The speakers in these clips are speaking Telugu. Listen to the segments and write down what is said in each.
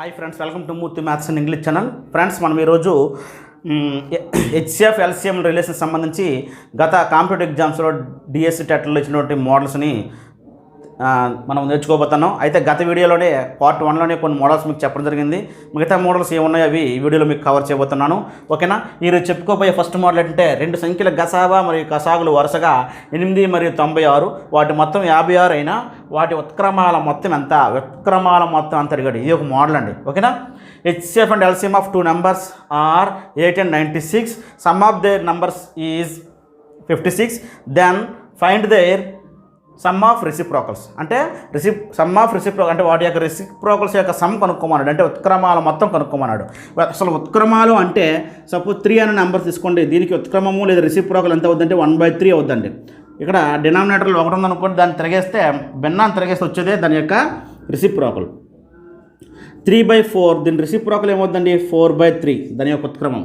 Hi friends, welcome to Murthy maths and English channel. Friends, మనం ఈరోజు హెచ్సిఎఫ్ ఎల్సిఎం రిలేషన్ సంబంధించి గత కాంపిటేటివ్ ఎగ్జామ్స్లో డిఎస్సి టెట్లో ఇచ్చినటువంటి మోడల్స్ని మనం నేర్చుకోబోతున్నాం. అయితే గత వీడియోలోనే పార్ట్ 1లోనే కొన్ని మోడల్స్ మీకు చెప్పడం జరిగింది. మిగతా మోడల్స్ ఏమున్నాయో అవి ఈ వీడియోలో మీకు కవర్ చేయబోతున్నాను. ఓకేనా? ఈరోజు చెప్పుకోబోయే ఫస్ట్ మోడల్ ఏంటంటే రెండు సంఖ్యల గసాబా మరియు కసాగులు వరుసగా 8 మరియు 96, వాటి మొత్తం 56 అయినా వాటి ఉత్క్రమాల మొత్తం ఎంత? ఉత్క్రమాల మొత్తం అంత అడిగాడు. ఇది ఒక మోడల్ అండి. ఓకేనా? HCF and LCM of 2 numbers are 8 and 96. Sum of their numbers is 56. Then find their sum of reciprocals. అంటే సమ్ ఆఫ్ రెసిప్రోకల్ అంటే వాటి యొక్క రెసిప్రోకల్స్ యొక్క సమ్ కనుక్కోమన్నాడు. అంటే ఉత్క్రమాల మొత్తం కనుక్కోమన్నాడు. అసలు ఉత్క్రమాలు అంటే సపోజ్ 3 అనే నెంబర్ తీసుకోండి. దీనికి ఉత్క్రమము లేదా రెసిప్రోకల్ ఎంత అవుతుందంటే 1/3 అవుతుందండి. ఇక్కడ డినామినేటర్లో 1 ఉందనుకోండి, దాన్ని తిరగేస్తే భిన్నాన్ని తిరగేస్తే వచ్చేదే దాని యొక్క రెసిప్రోకల్. 3/4 దీని రెసిప్రోకల్ ఏమవుతుందండి? 4/3 దాని యొక్క ఉత్క్రమం.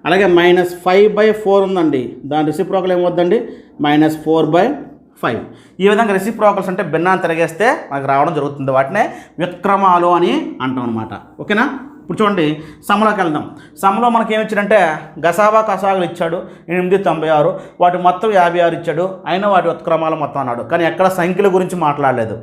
అలాగే -5/4 ఉందండి, దాని రెసిప్రోకల్ ఏమవుతుందండి? -4/5. ఈ విధంగా రెసిప్రోకల్స్ అంటే భిన్నాన్ని తిరగేస్తే మనకు రావడం జరుగుతుంది. వాటినే వ్యుత్క్రమాలు అని అంటాం అనమాట. ఓకేనా? ఇప్పుడు చూడండి, సమ్లోకి వెళ్దాం. సమ్లో మనకి ఏమి ఇచ్చాడంటే గసాబా కసాగులు ఇచ్చాడు 8, 96, వాటి మొత్తం 56 ఇచ్చాడు. అయినా వాటి ఉత్క్రమాలు మొత్తం అన్నాడు. కానీ ఎక్కడ సంఖ్యల గురించి మాట్లాడలేదు.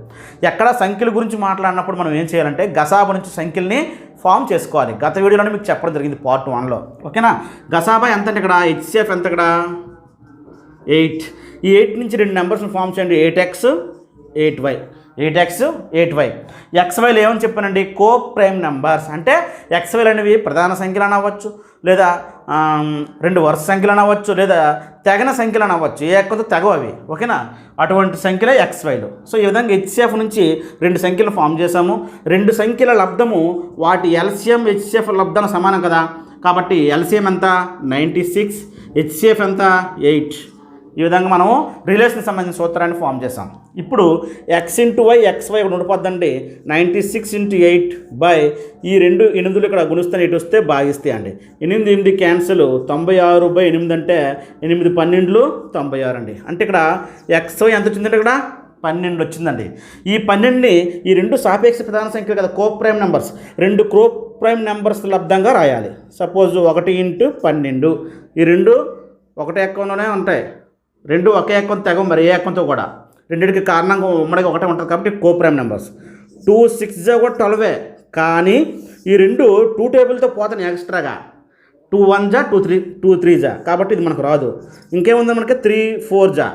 ఎక్కడ సంఖ్యల గురించి మాట్లాడినప్పుడు మనం ఏం చేయాలంటే గసాబా నుంచి సంఖ్యల్ని ఫామ్ చేసుకోవాలి. గత వీడియోలోనే మీకు చెప్పడం జరిగింది పార్ట్ 1లో. ఓకేనా? గసాబా ఎంత అంటే ఇక్కడ హెచ్సిఎఫ్ ఎంత? ఇక్కడ 8. ఈ 8 నుంచి 2 నెంబర్స్ని ఫామ్ చేయండి. 8x 8y, 8x 8y. XYలు ఏమని చెప్పానండి? కో ప్రైమ్ నెంబర్స్. అంటే XYలు అనేవి ప్రధాన సంఖ్యలు అనవచ్చు, లేదా 2 వరుస సంఖ్యలు అనవచ్చు, లేదా తెగన సంఖ్యలు అనవచ్చు. ఏ ఎక్కువతో తెగవు అవి. ఓకేనా? అటువంటి సంఖ్యలే XYలు. సో ఈ విధంగా హెచ్సిఎఫ్ నుంచి 2 సంఖ్యలు ఫామ్ చేసాము. 2 సంఖ్యల లబ్ధము వాటి ఎల్సిఎం హెచ్సిఎఫ్ లబ్ధానికి సమానం కదా. కాబట్టి ఎల్సిఎం ఎంత? 96, హెచ్సిఎఫ్ ఎంత? 8. ఈ విధంగా మనం రిలేషన్ సంబంధించిన సూత్రాన్ని ఫామ్ చేసాం. ఇప్పుడు x × y xy ఉండిపోద్దండి. 96 × 8 బై ఈ 2 8లు ఇక్కడ గుణిస్తాను, 8 వస్తే భాగిస్తాయి అండి. 8 8 క్యాన్సిల్. 96/8 అంటే 8 12 96 అండి. అంటే ఇక్కడ xy ఎంత వచ్చిందంటే ఇక్కడ 12 వచ్చిందండి. ఈ 12ని ఈ 2 సాపేక్ష ప్రధాన సంఖ్యలు కదా, కో ప్రైమ్ నెంబర్స్. 2 కో ప్రైమ్ నెంబర్స్ లబ్ధంగా రాయాలి. సపోజ్ 1 × 12. ఈ 2 ఒకటే ఎక్కంలోనే ఉంటాయి. 2 ఒకే ఎక్కం తెగం, మరి ఏ ఎక్కంతో కూడా. రెండింటికి కారణంగా ఉమ్మడిగా ఒకటే ఉంటుంది కాబట్టి కో ప్రైమ్ నెంబర్స్. 2 6 కూడా 12. కానీ ఈ 2 2 టేబుల్తో పోతాను ఎక్స్ట్రాగా. 2 1 2 3 కాబట్టి ఇది మనకు రాదు. ఇంకేముంది మనకి? 3 4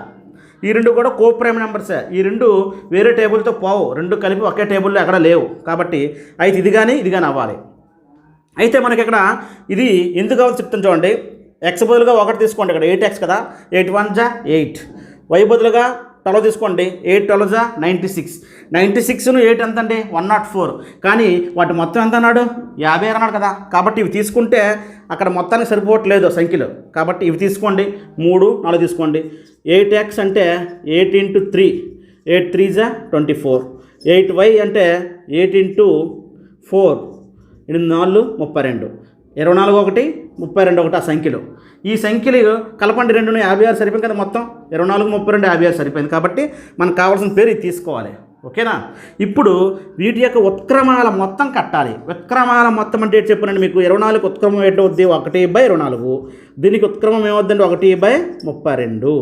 ఈ 2 కూడా కో ప్రైమ్ నెంబర్సే. ఈ 2 వేరే టేబుల్తో పోవు. 2 కలిపి ఒకే టేబుల్లో ఎక్కడ లేవు. కాబట్టి అయితే ఇది కానీ అవ్వాలి. అయితే మనకి ఇక్కడ ఇది ఎందుకు కావాలో చెప్తాను చూడండి. x బదులుగా 1 తీసుకోండి. ఇక్కడ 8x కదా, 8 1 8. y బదులుగా 12 తీసుకోండి. 8 12 96. 96ను 8 ఎంత అండి? 104. కానీ వాటి మొత్తం ఎంత అన్నాడు? 50 అన్నాడు కదా. కాబట్టి ఇవి తీసుకుంటే అక్కడ మొత్తానికి సరిపోవట్లేదు సంఖ్యలు. కాబట్టి ఇవి తీసుకోండి. 3 4 తీసుకోండి. 8x అంటే 8 × 3, 8 3 24. 8y అంటే 8 × 4, 8 4 32. 24 1 32 1 ఆ సంఖ్యలు. ఈ సంఖ్యలు కలపండి. 2ను 56 సరిపోయింది కదా. మొత్తం 24 32 56 సరిపోయింది. కాబట్టి మనకు కావాల్సిన పేరు ఇది తీసుకోవాలి. ఓకేనా? ఇప్పుడు వీటి యొక్క ఉత్క్రమాల మొత్తం కట్టాలి. ఉత్క్రమాల మొత్తం అంటే ఏంటి చెప్పానండి మీకు? 24 ఉత్క్రమం ఏంటవుద్ది? 1/24. దీనికి ఉత్క్రమం ఏమవుద్దండి? 1/32.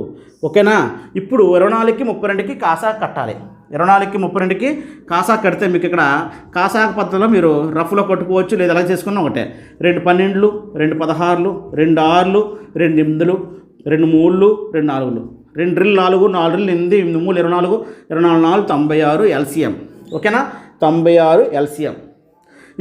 ఓకేనా? ఇప్పుడు 24కి 32కి కాసా కట్టాలి. 24కి 32కి కాసా కడితే మీకు ఇక్కడ కాసాక పద్ధతిలో మీరు రఫ్లో కొట్టుకోవచ్చు, లేదా ఎలా చేసుకున్నా ఒకటే. 2 12, 2 16, 2 6, 2 8, 2 3, 2 4, 2 4, 4 8, 8 3 24, 24 96 ఎల్సిఎం. ఓకేనా? 96 ఎల్సిఎం.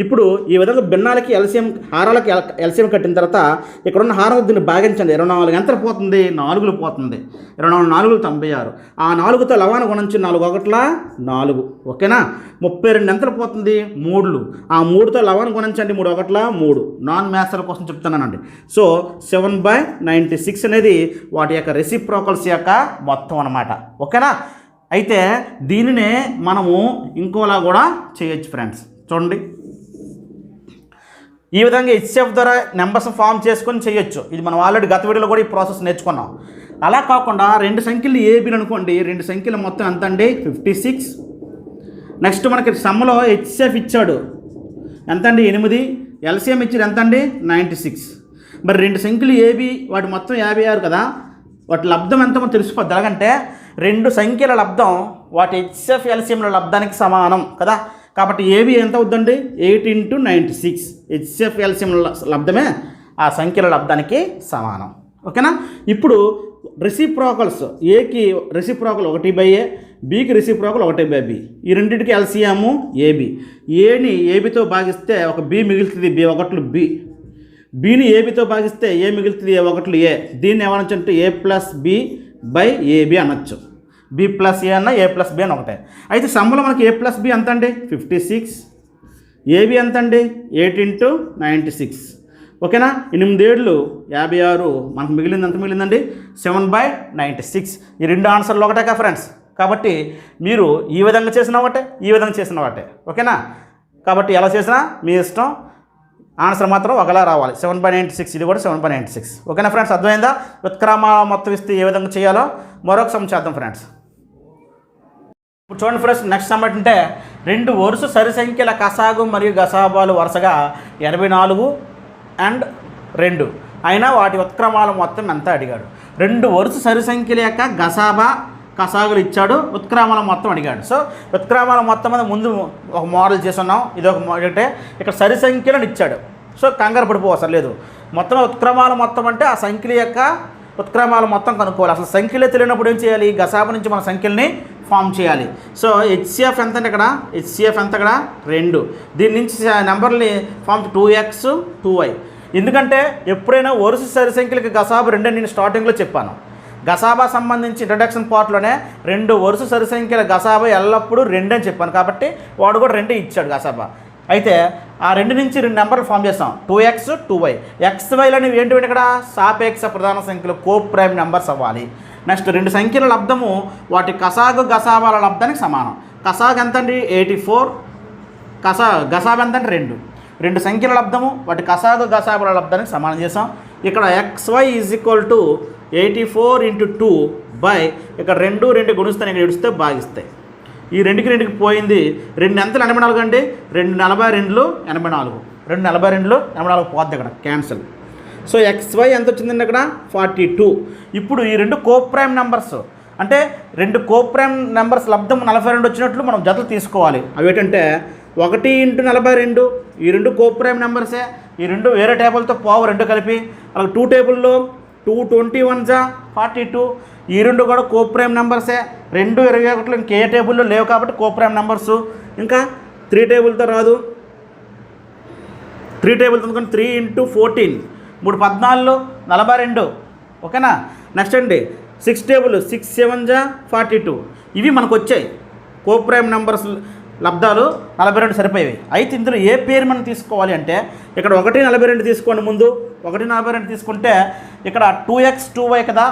ఇప్పుడు ఈ విధంగా భిన్నాలకి ఎల్సిఎం, హారాలకి ఎల్సిఎం కట్టిన తర్వాత ఇక్కడ ఉన్న హారం దీన్ని భాగించండి. 24 ఎంత పోతుంది? 4 పోతుంది. 24 4 96. ఆ 4తో లవాన్ని గుణించి 4 1 4. ఓకేనా? 32 ఎంత పోతుంది? 3. ఆ 3తో లవాన్ని గుణించండి. 3 1 3. నాన్ మ్యాథ్స్ల కోసం చెప్తున్నానండి. సో 7/96 అనేది వాటి యొక్క రెసిప్రోకల్స్ యొక్క మొత్తం అన్నమాట. ఓకేనా? అయితే దీనినే మనము ఇంకోలా కూడా చేయొచ్చు ఫ్రెండ్స్. చూడండి, ఈ విధంగా హెచ్సిఎఫ్ ద్వారా నెంబర్స్ ఫామ్ చేసుకొని చేయొచ్చు. ఇది మనం ఆల్రెడీ గత వీడియోలో కూడా ఈ ప్రాసెస్ నేర్చుకున్నాం. అలా కాకుండా 2 సంఖ్యలు ఏబీలు అనుకోండి. 2 సంఖ్యల మొత్తం ఎంత అండి? 56. నెక్స్ట్ మనకి సమ్లో హెచ్సిఎఫ్ ఇచ్చాడు. ఎంత అండి 8, ఎల్సిఎం ఇచ్చారు ఎంత అండి 96. మరి రెండు సంఖ్యలు ఏబి వాటి మొత్తం 56 కదా, వాటి లబ్ధం ఎంతమో తెలిసిపోద్ది. ఎలాగంటే రెండు సంఖ్యల లబ్ధం వాటి హెచ్ఎఫ్ ఎల్సిఎంల లబ్ధానికి సమానం కదా. కాబట్టి ఏబి ఎంత అవుద్దండి 8 × 96. హెచ్ఎఫ్ ఎల్సిఎం లబ్ధమే ఆ సంఖ్యల లబ్ధానికి సమానం. ఓకేనా. ఇప్పుడు రెసిప్రోకల్స్, ఏకి రెసిప్రోకల్ 1/a, బికి రెసిప్రోకల్ 1/b. ఈ రెండింటికి ఎల్సిఎం ఏబి. ఏని ఏబితో భాగిస్తే ఒక బి మిగులుతుంది, b1 బి. బిని ఏబితో భాగిస్తే ఏ మిగులుతుంది, a1 ఏ. దీన్ని ఏమనొచ్చు అంటే a+b/ab అనొచ్చు. b+a అన్న a+b అని ఒకటే. అయితే సమ్ములో మనకి a+b ఎంత అండి 56, ఏబి ఎంత అండి 8 × 96. ఓకేనా. 8 ఏళ్ళు 56, మనకు మిగిలింది ఎంత మిగిలిందండి 7/96. ఈ రెండు ఆన్సర్లు ఒకటే కదా ఫ్రెండ్స్. కాబట్టి మీరు ఈ విధంగా చేసిన ఒకటే, ఈ విధంగా చేసిన ఒకటే. ఓకేనా. కాబట్టి ఎలా చేసినా మీ ఇష్టం, ఆన్సర్ మాత్రం ఒకలా రావాలి. 7/96, ఇది కూడా 7/96. ఓకేనా ఫ్రెండ్స్, అర్థమైందా? వ్యుత్క్రమాల మొత్తం ఇస్తే ఏ విధంగా చేయాలో మరొక సమ్ చేద్దాం ఫ్రెండ్స్. ఇప్పుడు చూడండి ఫ్రెండ్స్, నెక్స్ట్ సమ్ ఏంటంటే రెండు వరుస సరి సంఖ్యల కసాగు మరియు గసాబాలు వరుసగా 84 and 2 అయినా వాటి ఉత్క్రమాల మొత్తం ఎంత అడిగాడు. రెండు వరుస సరి సంఖ్యల యొక్క గసాబా కసాగులు ఇచ్చాడు, ఉత్క్రమాల మొత్తం అడిగాడు. సో ఉత్క్రమాల మొత్తం మీద ముందు ఒక మోడల్ చేస్తున్నాం. ఇది ఒక అంటే ఇక్కడ సరి సంఖ్యలను ఇచ్చాడు. సో కంగారు పడిపోవసరం లేదు. మొత్తం ఉత్క్రమాల మొత్తం అంటే ఆ సంఖ్యల యొక్క ఉత్క్రమాల మొత్తం కనుక్కోవాలి. అసలు సంఖ్యలే తెలియనప్పుడు ఏం చేయాలి, గసాబా నుంచి మన సంఖ్యల్ని ఫామ్ చేయాలి. సో హెచ్సిఎఫ్ ఎంత అంటే ఇక్కడ హెచ్సిఎఫ్ ఎంత ఇక్కడ 2. దీని నుంచి నెంబర్ని ఫామ్ 2x 2y. ఎందుకంటే ఎప్పుడైనా వరుస సరి సంఖ్యలకి గసాబా 2 అని నేను స్టార్టింగ్లో చెప్పాను. గసాబా సంబంధించి ఇంట్రడక్షన్ పార్ట్లోనే రెండు వరుస సరి సంఖ్యల గసాబా ఎల్లప్పుడూ 2 అని చెప్పాను. కాబట్టి వాడు కూడా 2 ఇచ్చాడు గసాబా. అయితే ఆ 2 నుంచి 2 నెంబర్లు ఫామ్ చేస్తాం, 2x 2y. xy అనేవి ఏంటి ఇక్కడ సాపేక్ష ప్రధాన సంఖ్యలు, కో ప్రైమ్ నెంబర్స్ అవ్వాలి. నెక్స్ట్ రెండు సంఖ్యల లబ్ధము వాటి కసాగు గసాబాల లబ్ధానికి సమానం. కసాగు ఎంత అండి 84, గసాబా ఎంత అంటే 2. రెండు సంఖ్యల లబ్ధము వాటి కసాగు గసాబాల లబ్ధానికి సమానం చేసాం. ఇక్కడ xy = 84 × 2 ఇక్కడ 2 గుణిస్తాను, ఇక్కడ ఇడిస్తే భాగిస్తాయి. ఈ 2కి పోయింది. 2 ఎంతలు 84 అండి, 2 42 84. 2 42 84 పోద్ది ఇక్కడ, క్యాన్సల్. సో xy ఎంత వచ్చిందండి ఇక్కడ 42. ఇప్పుడు ఈ రెండు కోప్రైమ్ నెంబర్స్ అంటే రెండు కోప్రైమ్ నెంబర్స్ లబ్ధం 42 వచ్చినట్లు మనం జతలు తీసుకోవాలి. అవి ఏంటంటే 1 × 42. ఈ రెండు కోప్రైమ్ నెంబర్సే. ఈ రెండు వేరే టేబుల్తో పోవు, రెండు కలిపి. అలాగే 2 టేబుల్లో 2 21 42. ఈ రెండు కూడా కోప్రైమ్ నెంబర్సే. 2 21 ఇంకే టేబుల్లో లేవు కాబట్టి కోప్రైమ్ నెంబర్సు. ఇంకా 3 టేబుల్తో రాదు. 3 టేబుల్తో 3 × 14 3 14 42. ఓకేనా. నెక్స్ట్ అండి 6 టేబుల్ 6 7 42. ఇవి మనకు వచ్చాయి కోప్రైమ్ నెంబర్స్ లబ్ధాలు 42 సరిపోయేవి. అయితే ఇందులో ఏ పేరు మనం తీసుకోవాలి అంటే ఇక్కడ 1 42 తీసుకోండి. ముందు 1 42 తీసుకుంటే ఇక్కడ 2x 2y కదా,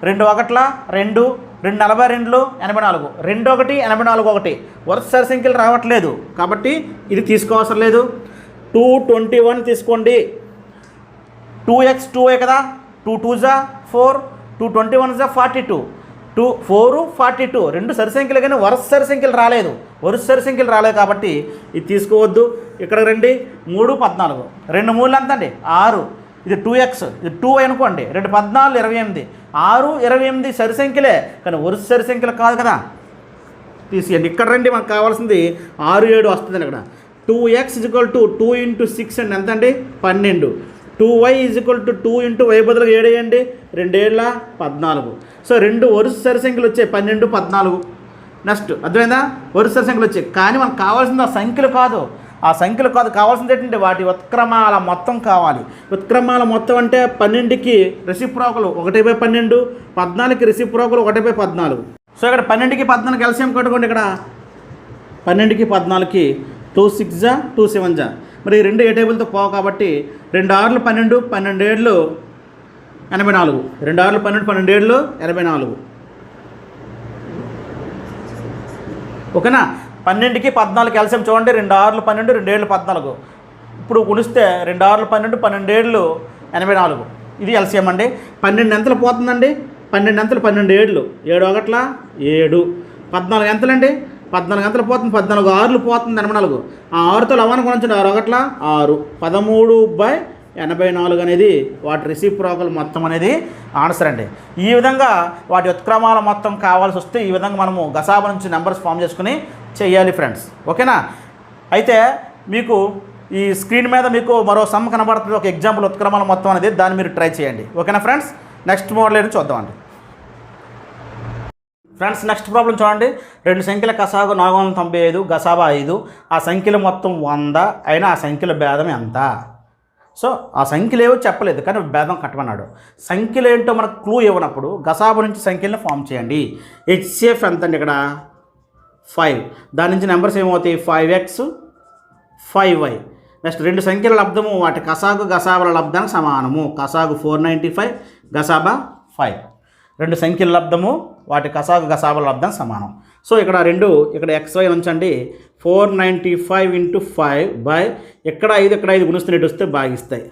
2 1 2, 2 42 84, 2 1 84 1. వరుస సరి సంఖ్యలు రావట్లేదు కాబట్టి ఇది తీసుకోవసరం లేదు. 2 21 తీసుకోండి. 2x 2y కదా, 2 2 4, 2 21 42, 2 4 42. రెండు సరి సంఖ్యలు కానీ వరుస సరి సంఖ్యలు రాలేదు. వరుస సరి సంఖ్యలు రాలేదు కాబట్టి ఇది తీసుకోవద్దు. ఇక్కడ రండి 3 14, 2 3 ఎంత అండి 6. ఇది 2x, ఇది 2y అనుకోండి. 2 14 28, 6 28 సరి సంఖ్యలే కానీ వరుస సరి సంఖ్యలు కాదు కదా, తీసేయండి. ఇక్కడ రండి, మనకు కావాల్సింది 6 7 వస్తుందండి. ఇక్కడ 2x = 2 × 6 అండి, ఎంత అండి 12. 2y = 2 × y బదులుగా 7 వేయండి, 2 7 14. సో రెండు వరుస సరి సంఖ్యలు వచ్చాయి 12 14. నెక్స్ట్ అర్థమైందా, వరుస సరి సంఖ్యలు వచ్చాయి. కానీ మనకు కావాల్సింది ఆ సంఖ్యలు కాదు, కావాల్సింది ఏంటంటే వాటి ఉత్క్రమాల మొత్తం కావాలి. ఉత్క్రమాల మొత్తం అంటే 12కి రెసిప్రోకల్ 1/12, 14కి రెసిప్రోకల్ 1/14. సో ఇక్కడ 12కి 14 ఎల్సిఎం కట్టుకోండి. ఇక్కడ 12కి 14కి 2 6 2 7. మరి ఈ రెండు ఏ టేబుల్తో పోవు కాబట్టి 2 6 12, 12 7 84. 2 6 12, 12 7 84. ఓకేనా. 12కి 14 ఎల్సిఎం చూడండి. 2 6 12, 2 7 14. ఇప్పుడు గుణిస్తే 2 6 12, 12 7 84. ఇది ఎల్సిఎం అండి. 12 ఎంతలు పోతుందండి, 12 ఎంతలు 12 7, 7 1 7, 14 ఎంతలండి 14 గంటలు పోతుంది, 14 ఆరులు పోతుంది 84. ఆ 6తో లవణ గుణించండి, 6 ఒకట్ల 6, 13/84 అనేది వాటి రెసిప్రోకల్ మొత్తం అనేది ఆన్సర్ అండి. ఈ విధంగా వాటి ఉత్క్రమాల మొత్తం కావాల్సి వస్తే ఈ విధంగా మనము గసాబ నుంచి నెంబర్స్ ఫామ్ చేసుకుని చేయాలి ఫ్రెండ్స్. ఓకేనా? అయితే మీకు ఈ స్క్రీన్ మీద మీకు మరో సమ్ కనబడుతుంది, ఒక ఎగ్జాంపుల్ ఉత్క్రమాల మొత్తం అనేది, దాన్ని మీరు ట్రై చేయండి. ఓకేనా ఫ్రెండ్స్? నెక్స్ట్ మోడల్ ఏంటి చూద్దామండి. ఫ్రెండ్స్ నెక్స్ట్ ప్రాబ్లం చూడండి. 2 సంఖ్యల కసాగు 495, గసాబా 5. ఆ సంఖ్యల మొత్తం 100 అయినా ఆ సంఖ్యల భేదం ఎంత? సో ఆ సంఖ్యలు ఏవో చెప్పలేదు కానీ భేదం కట్టమన్నాడు. సంఖ్యలు ఏంటో మనకు క్లూ ఇవ్వనప్పుడు గసాబు నుంచి సంఖ్యలను ఫామ్ చేయండి. హెచ్సిఎఫ్ ఎంత అండి? ఇక్కడ 5. దాని నుంచి నెంబర్స్ ఏమవుతాయి? 5x 5y. నెక్స్ట్ 2 సంఖ్యల లబ్ధము వాటి కసాగు గసాబల లబ్ధానికి సమానము. కసాగు 495, గసాబా 5. 2 సంఖ్యల లబ్ధము వాటి కసాగు గసాబల లబ్ధం సమానం. సో ఇక్కడ ఇక్కడ xy ఉంచండి. 495 × 5 ఇక్కడ 5 గుణిస్తున్నట్టు వస్తే భాగిస్తాయి.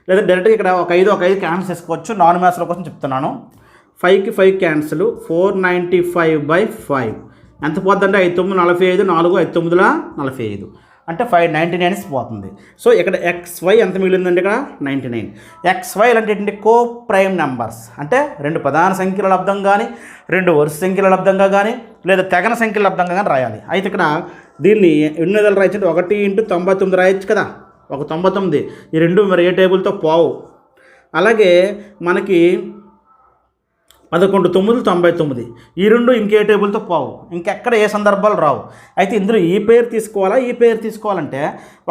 లేదా డైరెక్ట్గా ఇక్కడ ఒక 5 క్యాన్సిల్ చేసుకోవచ్చు. నాన్ మ్యాథ్స్ల కోసం చెప్తున్నాను. 5కి 5 క్యాన్సిల్. 495/5 ఎంత పోతుందంటే 5 9 45, 4 5 9 45 అంటే 599 పోతుంది. సో ఇక్కడ xy ఎంత మిగిలిందండి? ఇక్కడ 99. xy అంటే ఏంటంటే కో ప్రైమ్ నెంబర్స్, అంటే 2 ప్రధాన సంఖ్యల లబ్ధం కానీ 2 వరుస సంఖ్యల లబ్ధంగా కానీ లేదా తెగన సంఖ్యల లబ్ధంగా కానీ రాయాలి. అయితే ఇక్కడ దీన్ని ఎన్ని విధాలు రాయొచ్చు? 1 × 99 రాయొచ్చు కదా, ఒక 99. ఈ 2 మరి ఏ టేబుల్తో పోవు. అలాగే మనకి 11 9 99, ఈ 2 ఇంకే టేబుల్తో పోవు, ఇంకెక్కడ ఏ సందర్భాలు రావు. అయితే ఇందులో ఈ పేరు తీసుకోవాలా, ఈ పేరు తీసుకోవాలంటే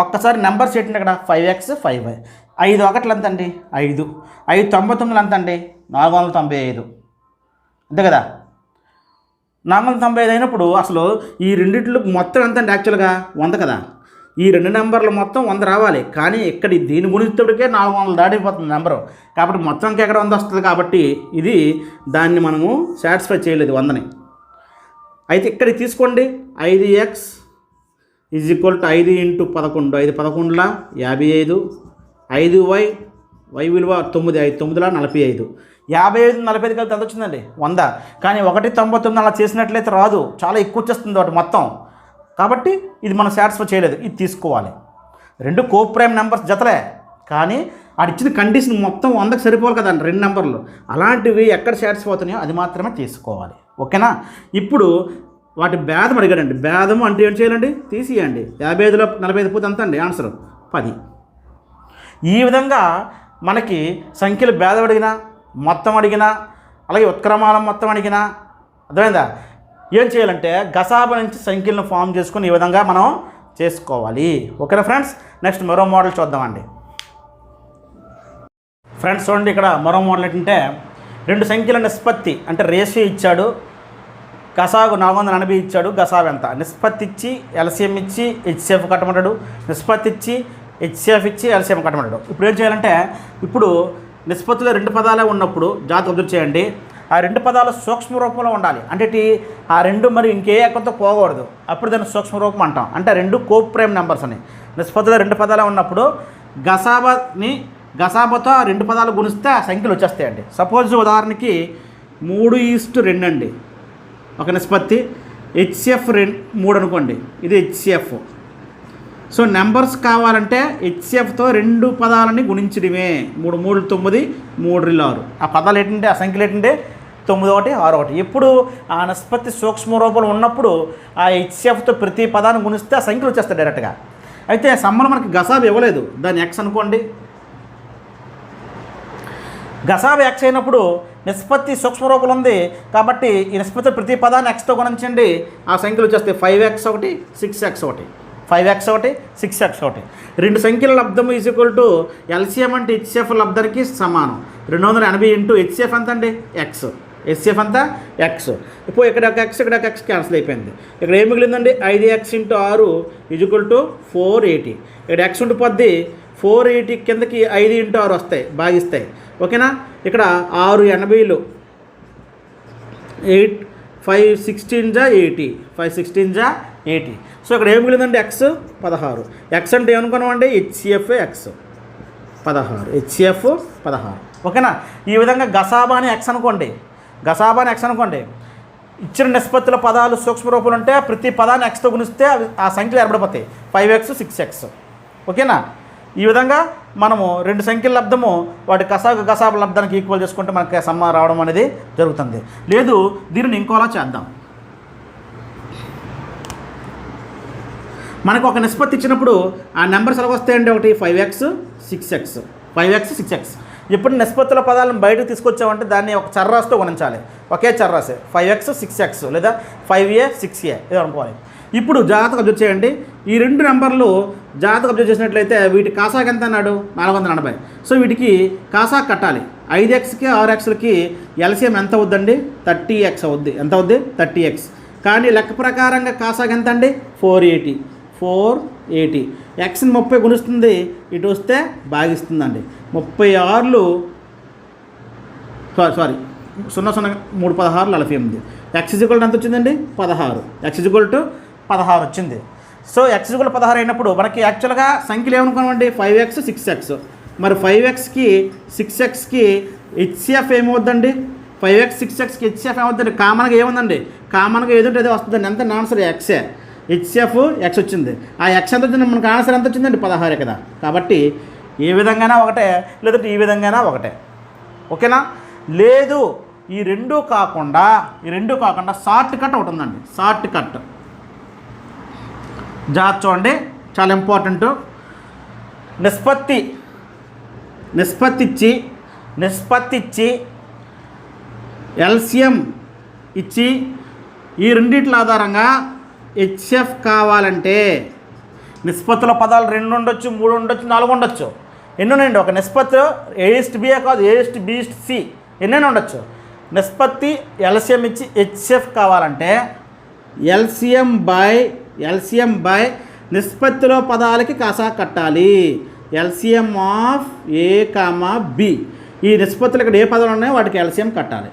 ఒక్కసారి నెంబర్స్ ఏంటంటే ఇక్కడ 5x 5y. 5 ఒకట్లు ఎంత అండి? 5. 5 99 ఎంత అండి? 495. అంతే కదా? 495 అయినప్పుడు అసలు ఈ రెండిట్లో మొత్తం ఎంత అండి? యాక్చువల్గా 100 కదా. ఈ 2 నెంబర్లు మొత్తం 100 రావాలి, కానీ ఇక్కడ దీని గుణిస్తేటికే 400 దాటిపోతుంది నెంబరు. కాబట్టి మొత్తం ఎక్కడ 100 వస్తుంది, కాబట్టి ఇది దాన్ని మనము సాటిస్ఫై చేయలేదు 100ని. అయితే ఇక్కడ తీసుకోండి. 5x = 5 × 11, 5 11 55, 5y, y విలువ 9, 5 9 45. 55 45 కలిపి ఎంత వచ్చిందండి? 100. కానీ 199 అలా చేసినట్లయితే రాదు, చాలా ఎక్కువ వచ్చేస్తుంది వాటి మొత్తం. కాబట్టి ఇది మనం సాటిస్ఫై చేయలేదు, ఇది తీసుకోవాలి. 2 కో ప్రైమ్ నెంబర్స్ జతలే, కానీ ఇచ్చిన కండిషన్ మొత్తం 100కి సరిపోవాలి కదండి 2 నెంబర్లు. అలాంటివి ఎక్కడ సాటిస్ఫై అవుతున్నాయో అది మాత్రమే తీసుకోవాలి. ఓకేనా? ఇప్పుడు వాటి భేదం అడిగాడండి. భేదం అంటే ఏం చేయాలండి? తీసియండి. 55లో 45 పోతే ఎంత అండి? ఆన్సర్ 10. ఈ విధంగా మనకి సంఖ్యలు భేదం అడిగినా, మొత్తం అడిగినా, అలాగే ఉత్క్రమాల మొత్తం అడిగినా, అర్థమైందా? ఏం చేయాలంటే గసాబ నుంచి సంఖ్యలను ఫామ్ చేసుకుని ఈ విధంగా మనం చేసుకోవాలి. ఓకేనా ఫ్రెండ్స్? నెక్స్ట్ మరో మోడల్ చూద్దామండి. ఫ్రెండ్స్ చూడండి, ఇక్కడ మరో మోడల్ ఏంటంటే 2 సంఖ్యల నిష్పత్తి అంటే రేషియో ఇచ్చాడు. గసాగు 480 ఇచ్చాడు. గసాబు ఎంత? నిష్పత్తి ఇచ్చి ఎల్సిఎం ఇచ్చి హెచ్సిఎఫ్ కట్టమంటాడు. నిష్పత్తి ఇచ్చి హెచ్సిఎఫ్ ఇచ్చి ఎల్సిఎం కట్టమంటాడు. ఇప్పుడు ఏం చేయాలంటే, ఇప్పుడు నిష్పత్తిలో 2 పదాలే ఉన్నప్పుడు జాగ్రత్త అబ్జర్వ్ చేయండి. ఆ 2 పదాలు సూక్ష్మ రూపంలో ఉండాలి. అంటే ఆ 2 మరి ఇంకే ఎక్కడితో పోకూడదు, అప్పుడు దాన్ని సూక్ష్మ రూపం అంటాం. అంటే 2 కో ప్రైమ్ నెంబర్స్ అని. నిష్పత్తిలో 2 పదాలే ఉన్నప్పుడు గసాబతో ఆ 2 పదాలు గుణిస్తే ఆ సంఖ్యలు వచ్చేస్తాయండి. సపోజ్ ఉదాహరణకి 3:2 అండి ఒక నిష్పత్తి. హెచ్సిఎఫ్ 3 అనుకోండి, ఇది హెచ్సిఎఫ్. సో నెంబర్స్ కావాలంటే హెచ్సిఎఫ్తో 2 పదాలని గుణించడమే. 3 3 9, 3 6. ఆ పదాలు ఏంటంటే, ఆ సంఖ్యలు ఏంటంటే 9 1 6 1. ఎప్పుడు ఆ నిష్పత్తి సూక్ష్మ రూపంలో ఉన్నప్పుడు ఆ హెచ్సిఎఫ్తో ప్రతి పదాన్ని గుణిస్తే ఆ సంఖ్యలు వచ్చేస్తాయి డైరెక్ట్గా. అయితే సమ్మలో మనకి గసాబు ఇవ్వలేదు, దాన్ని ఎక్స్ అనుకోండి. గసాబు ఎక్స్ అయినప్పుడు నిష్పత్తి సూక్ష్మ రూపంలో ఉంది కాబట్టి ఈ నిష్పత్తి ప్రతి పదాన్ని ఎక్స్తో గుణించండి, ఆ సంఖ్యలు వచ్చేస్తాయి. 5x 1 6x 1, 5x 1 6x 1. 2 సంఖ్యల లబ్ధము = ఎల్సిఎం అంటే హెచ్సిఎఫ్ లబ్ధానికి సమానం. 280 × హెచ్సిఎఫ్ ఎంత అండి? ఎక్స్. హెచ్సిఎఫ్ అంతా ఎక్స్. ఇప్పుడు ఇక్కడ ఒక ఎక్స్, ఇక్కడ ఒక ఎక్స్ క్యాన్సిల్ అయిపోయింది. ఇక్కడ ఏం మిగిలిందండి? 5x × 6 = 480. ఇక్కడ ఎక్స్ ఉండిపోద్ది. 480 కిందకి 5 × 6 వస్తాయి, భాగిస్తాయి. ఓకేనా? ఇక్కడ 6 80లు 8 5 16 80, 5 16 80. సో ఇక్కడ ఏం మిగిలిందండి? ఎక్స్ 16. ఎక్స్ అంటే ఏమనుకున్నామండి? HCF X 16, HCF 16. ఓకేనా? ఈ విధంగా గసాబాని ఎక్స్ అనుకోండి, గసాబాని ఎక్స్ అనుకోండి. ఇచ్చిన నిష్పత్తుల పదాలు సూక్ష్మ రూపంలో ఉంటే ప్రతి పదాన్ని ఎక్స్తో గుణిస్తే అవి ఆ సంఖ్యలు ఏర్పడిపోతాయి 5x 6x. ఓకేనా? ఈ విధంగా మనము రెండు సంఖ్యల లబ్ధము వాటి గసాబ లబ్ధానికి ఈక్వల్ చేసుకుంటే మనకి సమ్మ రావడం అనేది జరుగుతుంది. లేదు దీనిని ఇంకోలా చేద్దాం. మనకు ఒక నిష్పత్తి ఇచ్చినప్పుడు ఆ నెంబర్స్ ఎలా వస్తాయంటే ఒకటి 5x 6x. ఎప్పుడు నిష్పత్తుల పదాలను బయటకు తీసుకొచ్చామంటే దాన్ని ఒక చర్రాస్తో గుణించాలి. ఒకే చర్రాసే 5x 6x లేదా 5a 6a ఇది అనుకోవాలి. ఇప్పుడు జాగ్రత్తగా అబ్జర్వ్ చేయండి. ఈ రెండు నెంబర్లు జాగ్రత్తగా అబ్జర్వ్ చేసినట్లయితే వీటి కాసాకి ఎంత అన్నాడు 480. సో వీటికి కాసాకు కట్టాలి. 5xకి 6xలకి ఎల్సిఎం ఎంత అవుద్దండి 30x అవుద్ది. ఎంత అవుద్ది 30x. కానీ లెక్క ప్రకారంగా కాసాకి ఎంత అండి 480. ఎక్స్ని 30 గుణిస్తుంది, ఇటు వస్తే భాగిస్తుందండి. 36 సారీ 0 3 16 48. ఎక్స్ ఈక్వల్ ఎంత వచ్చిందండి 16. ఎక్స్ ఈక్వల్ టు 16 వచ్చింది. సో ఎక్స్ ఈక్వల్ 16 అయినప్పుడు మనకి యాక్చువల్గా సంఖ్యలు ఏమనుకోమండి 5x 6x. మరి 5xకి 6xకి హెచ్సిఎఫ్ ఏమవుద్దండి 5x 6xకి హెచ్సిఎఫ్ ఏమవుద్దండి కామన్గా ఏముందండి కామన్గా ఏదంటే అదే వస్తుందండి. ఎంత ఆన్సర్ ఎక్సే. హెచ్సిఎఫ్ ఎక్స్ వచ్చింది. ఆ ఎక్స్ ఎంత వచ్చింది మనకు ఆన్సర్ ఎంత వచ్చిందండి 16 కదా. కాబట్టి ఏ విధంగానే ఒకటే లేదంటే ఈ విధంగానే ఒకటే. ఓకేనా? లేదు ఈ రెండు కాకుండా షార్ట్ కట్ ఒకటి ఉందండి. షార్ట్ కట్ జాగ్రత్త చూడండి, చాలా ఇంపార్టెంట్. నిష్పత్తి ఇచ్చి ఎల్సిఎం ఇచ్చి ఈ రెండిట్ల ఆధారంగా హెచ్ఎఫ్ కావాలంటే నిష్పత్తుల పదాలు 2 ఉండొచ్చు, 3 ఉండొచ్చు, 4 ఉండొచ్చు. ఎన్ని ఉన్నాయండి? ఒక నిష్పత్తిలో A/B కాదు A/B/C ఎన్నైనా ఉండొచ్చు. నిష్పత్తి ఎల్సిఎం ఇచ్చి హెచ్ఎఫ్ కావాలంటే ఎల్సిఎం బై నిష్పత్తిలో పదాలకి కాసా కట్టాలి. LCM of A, B. ఈ నిష్పత్తులు ఇక్కడ ఏ పదాలు ఉన్నాయో వాటికి ఎల్సిఎం కట్టాలి.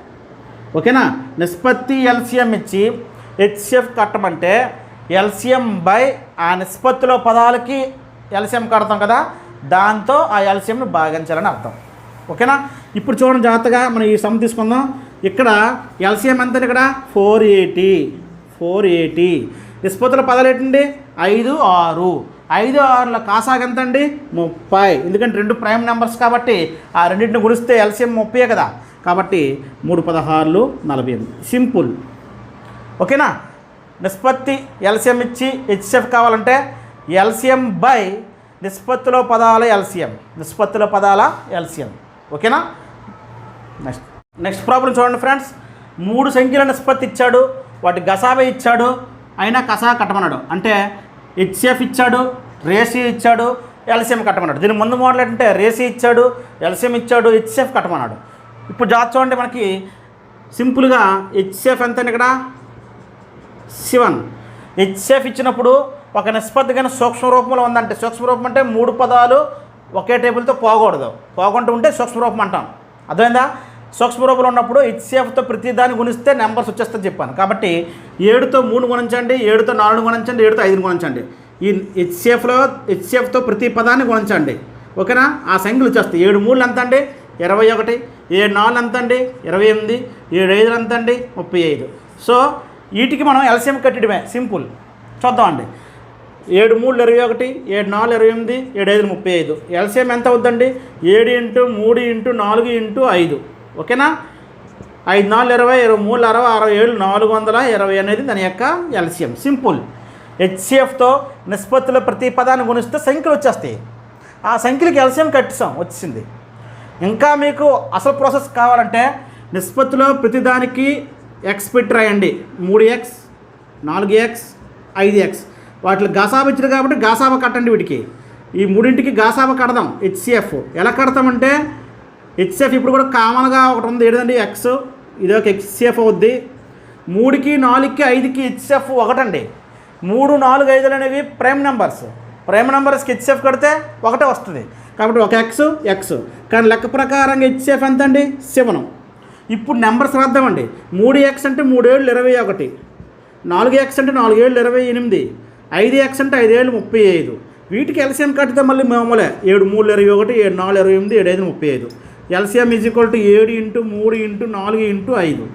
ఓకేనా? నిష్పత్తి ఎల్సిఎం ఇచ్చి హెచ్ఎఫ్ కట్టమంటే ఎల్సిఎం బై ఆ నిష్పత్తిలో పదాలకి ఎల్సిఎం కడతాం కదా, దాంతో ఆ ఎల్సిఎంను భాగించాలని అర్థం. ఓకేనా? ఇప్పుడు చూడండి జాగ్రత్తగా మనం ఈ సమ్ తీసుకుందాం. ఇక్కడ ఎల్సిఎం ఎంత ఇక్కడ 480. నిష్పత్తుల పదాలు ఏంటండి 5 6. 5 6ల కాసాగ ఎంత అండి 30. ఎందుకంటే రెండు ప్రైమ్ నెంబర్స్ కాబట్టి ఆ రెండింటిని గుణిస్తే ఎల్సిఎం 30 కదా. కాబట్టి 3 16 48 సింపుల్. ఓకేనా? నిష్పత్తి ఎల్సిఎం ఇచ్చి హెచ్ఎఫ్ కావాలంటే ఎల్సిఎం బై నిష్పత్తిలో పదాల ఎల్సిఎం. ఓకేనా? నెక్స్ట్ ప్రాబ్లం చూడండి ఫ్రెండ్స్. 3 సంఖ్యల నిష్పత్తి ఇచ్చాడు, వాటి గసాబే ఇచ్చాడు, అయినా కసా కట్టమన్నాడు. అంటే హెచ్ఎఫ్ ఇచ్చాడు, రేషియో ఇచ్చాడు, ఎల్సిఎం కట్టమన్నాడు. దీని ముందు మోడల్ ఏంటంటే రేషియో ఇచ్చాడు, ఎల్సిఎం ఇచ్చాడు, హెచ్ఎఫ్ కట్టమన్నాడు. ఇప్పుడు జాగ్రత్త చూడండి, మనకి సింపుల్గా హెచ్ఎఫ్ ఎంత ఇక్కడ 7. హెచ్ఎఫ్ ఇచ్చినప్పుడు ఒక నిష్పత్తి కానీ సూక్ష్మ రూపంలో ఉందంటే, సూక్ష్మ రూపం అంటే 3 పదాలు ఒకే టేబుల్తో పోకూడదు. పోకుంటూ ఉంటే సూక్ష్మ రూపం అంటాం. అర్థమైందా? సూక్ష్మ రూపంలో ఉన్నప్పుడు హెచ్సిఎఫ్తో ప్రతి దాన్ని గుణిస్తే నెంబర్స్ వచ్చేస్తుందని చెప్పాను. కాబట్టి 7తో 3 గుణించండి, 7తో 4 గుణించండి, 7తో 5 గుణించండి. ఈ హెచ్సిఎఫ్తో ప్రతి పదాన్ని గుణించండి. ఓకేనా? ఆ సంఖ్యలు వచ్చేస్తాయి. 7 3 ఎంత అండి 21, 7 4 ఎంత అండి 28, 7 5 ఎంత అండి 35. సో వీటికి మనం ఎల్సిఎం కట్టడమే సింపుల్. చూద్దామండి. 7 3 21, 7 4 28, 7 5 35. ఎల్సిఎం ఎంత అవుద్దండి 7 × 3 × 4 × 5. ఓకేనా? 5 4 20, 23 60, 67 420 అనేది దాని యొక్క ఎల్సిఎం. సింపుల్. హెచ్సిఎఫ్తో నిష్పత్తిలో ప్రతి పదాన్ని గుణిస్తే సంఖ్యలు వచ్చేస్తాయి. ఆ సంఖ్యలకి ఎల్సిఎం కట్టిస్తాం, వచ్చింది. ఇంకా మీకు అసలు ప్రాసెస్ కావాలంటే నిష్పత్తిలో ప్రతిదానికి ఎక్స్ పెట్టి రాయండి. 3x 4x 5x. వాటిలో గాసాబా ఇచ్చారు కాబట్టి గాసాబా కట్టండి. వీటికి ఈ మూడింటికి గాసాబా కడదాం. హెచ్సిఎఫ్ ఎలా కడతామంటే హెచ్సిఎఫ్ ఇప్పుడు కూడా కామన్గా ఒకటి ఉంది ఏదండి ఎక్స్. ఇది ఒక హెచ్సిఎఫ్ అవుద్ది. 3కి 4కి 5కి హెచ్సిఎఫ్ ఒకటండి. 3 4 5 అనేవి ప్రైమ్ నెంబర్స్. ప్రైమ్ నెంబర్స్కి హెచ్సిఎఫ్ కడితే ఒకటే వస్తుంది. కాబట్టి ఒక ఎక్స్. కానీ లెక్క ప్రకారంగా హెచ్సిఎఫ్ ఎంత అండి 7. ఇప్పుడు నెంబర్స్ రాద్దామండి. 3x అంటే 3 7 21, 4x అంటే 4 7 28, 5x అంటే 5 7 35. వీటికి ఎల్సిఎం కట్టితే మళ్ళీ మామూలే 7 3 21, 7 4 28, 7 5 35. LCM is equal to 7 × 3 × 4 × 5.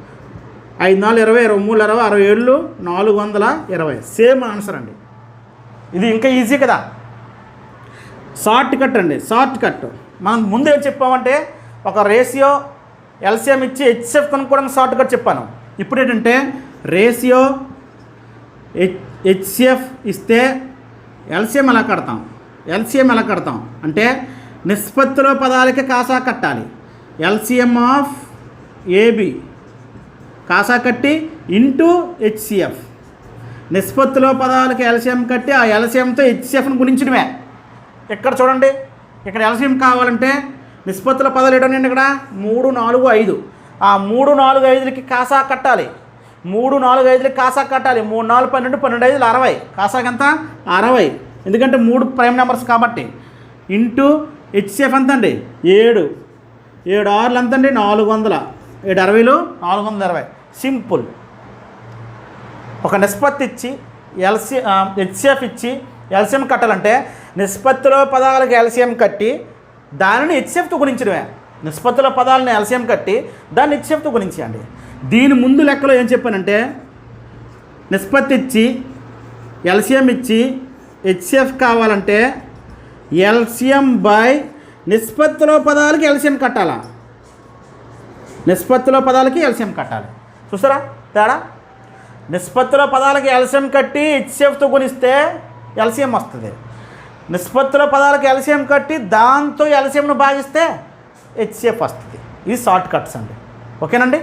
5 4 20, 23 20, 67 420. Same answer అండి. ఇది ఇంకా ఈజీ కదా. షార్ట్ కట్ అండి, షార్ట్ కట్. మనం ముందు ఏం చెప్పామంటే ఒక రేషియో ఎల్సిఎం ఇచ్చి హెచ్సిఎఫ్ కనుక్కోవడానికి షార్ట్ కట్ చెప్పాను. ఇప్పుడు ఏంటంటే రేషియో హెచ్సిఎఫ్ ఇస్తే ఎల్సిఎం ఎలా కడతాం అంటే నిష్పత్తిలో పదాలకి కాసా కట్టాలి. ఎల్సిఎం ఆఫ్ ఏబి కాసా కట్టి ఇంటూ హెచ్సిఎఫ్. నిష్పత్తిలో పదాలకి ఎల్సిఎం కట్టి ఆ ఎల్సిఎంతో హెచ్సిఎఫ్ని గుణించడమే. ఇక్కడ చూడండి, ఇక్కడ ఎల్సిఎం కావాలంటే నిష్పత్తుల పదాలు ఏంటంటే ఇక్కడ 3 4 5. ఆ 3 4 5లకి కాసా కట్టాలి. 3 4 5లకి కాసా కట్టాలి. 3 4 12 12 5 60. కాసాకి ఎంత 60, ఎందుకంటే 3 ప్రైమ్ నెంబర్స్ కాబట్టి. ఇంటూ హెచ్సిఎఫ్ ఎంత అండి 7. 7 6 ఎంత అండి 400. 7 60 420. సింపుల్. ఒక నిష్పత్తి ఇచ్చి హెచ్సిఎఫ్ ఇచ్చి ఎల్సిఎం కట్టాలంటే నిష్పత్తిలో పదాలకు ఎల్సిఎం కట్టి దానిని హెచ్సిఎఫ్తో గుణించడమే. నిష్పత్తిలో పదాలను ఎల్సిఎం కట్టి దాన్ని హెచ్సిఎఫ్తో గుణించండి. దీని ముందు లెక్కలో ఏం చెప్పానంటే నిష్పత్తి ఇచ్చి ఎల్సిఎం ఇచ్చి హెచ్సిఎఫ్ కావాలంటే ఎల్సిఎం బై నిష్పత్తిలో పదాలకి ఎల్సిఎం కట్టాలా. నిష్పత్తిలో పదాలకి ఎల్సిఎం కట్టాలి. చూసారా తేడా? నిష్పత్తిలో పదాలకి ఎల్సిఎం కట్టి హెచ్సిఎఫ్తో గుణిస్తే ఎల్సిఎం వస్తుంది. నిష్పత్తిలో పదాలకి ఎల్సిఎం కట్టి దాంతో ఎల్సిఎంను భాగిస్తే హెచ్సిఎఫ్ వస్తుంది. ఇది షార్ట్ కట్స్ అండి. ఓకేనండి.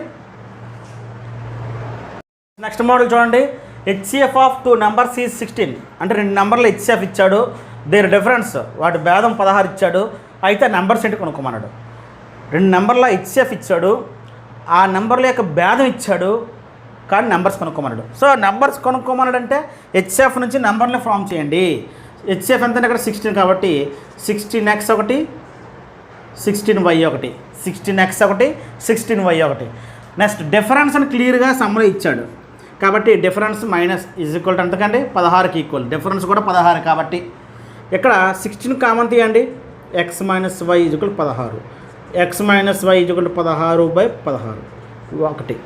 నెక్స్ట్ మోడల్ చూడండి. HCF of 2 numbers is 16. అంటే 2 నెంబర్లు హెచ్సిఎఫ్ ఇచ్చాడు. దేని డిఫరెన్స్ వాటి భేదం 16 ఇచ్చాడు. అయితే నెంబర్స్ ఏంటి కొనుక్కోమన్నాడు. 2 నెంబర్ల హెచ్సిఎఫ్ ఇచ్చాడు, ఆ నెంబర్ల యొక్క భేదం ఇచ్చాడు, కానీ నెంబర్స్ కొనుక్కోమన్నాడు. సో నెంబర్స్ కొనుక్కోమన్నాడు అంటే హెచ్సిఎఫ్ నుంచి నెంబర్ని ఫామ్ చేయండి. హెచ్సిఎఫ్ ఎంత ఇక్కడ 16 కాబట్టి 16x 1 16y 1 16x 1 16y 1. Next difference అని క్లియర్గా సమ్లో ఇచ్చాడు కాబట్టి difference minus is equal to ఎంతకండి 16కి ఈక్వల్. డిఫరెన్స్ కూడా 16 కాబట్టి ఇక్కడ 16 కామన్ తీయండి. x - y is equal 16. x - y is equal 16/16 1.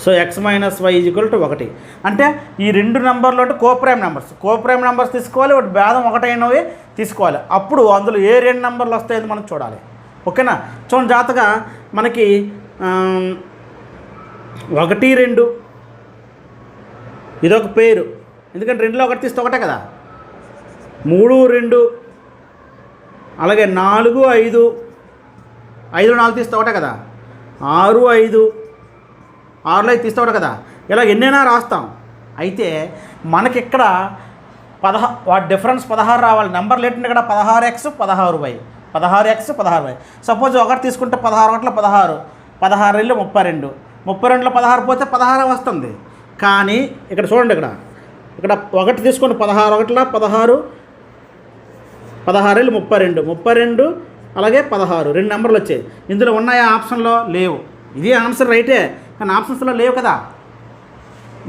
So x - y is equal to 1. అంటే ఈ 2 నెంబర్లు కోప్రైమ్ నెంబర్స్ తీసుకోవాలి. ఒకటి భేదం 1 అయినవి తీసుకోవాలి. అప్పుడు అందులో ఏ 2 నెంబర్లు వస్తాయని మనం చూడాలి. ఓకేనా. చూడండి జాగ్రత్తగా మనకి 1 2 ఇదొక పేరు, ఎందుకంటే 2లో 1 తీస్తే 1 కదా. 3 2 అలాగే 4 5 5లో 4 తీస్తే 1 కదా. 6 5 6లో తీస్తే 1 కదా. ఇలా ఎన్నైనా రాస్తాం. అయితే మనకి ఇక్కడ వాటి డిఫరెన్స్ 16 రావాలి. నెంబర్ లేటంటే ఇక్కడ 16x 16y 16x 16y. Suppose 1 తీసుకుంటే 16 1 16 16 2 32 32లో 16 పోతే 16 వస్తుంది. కానీ ఇక్కడ చూడండి, ఇక్కడ 1 తీసుకోండి 16 1 16 16 32 32 అలాగే 16 2 నెంబర్లు వచ్చాయి. ఇందులో ఉన్నాయా ఆప్షన్లో? లేవు. ఇది ఆన్సర్ రైటే, కానీ ఆప్షన్స్లో లేవు కదా.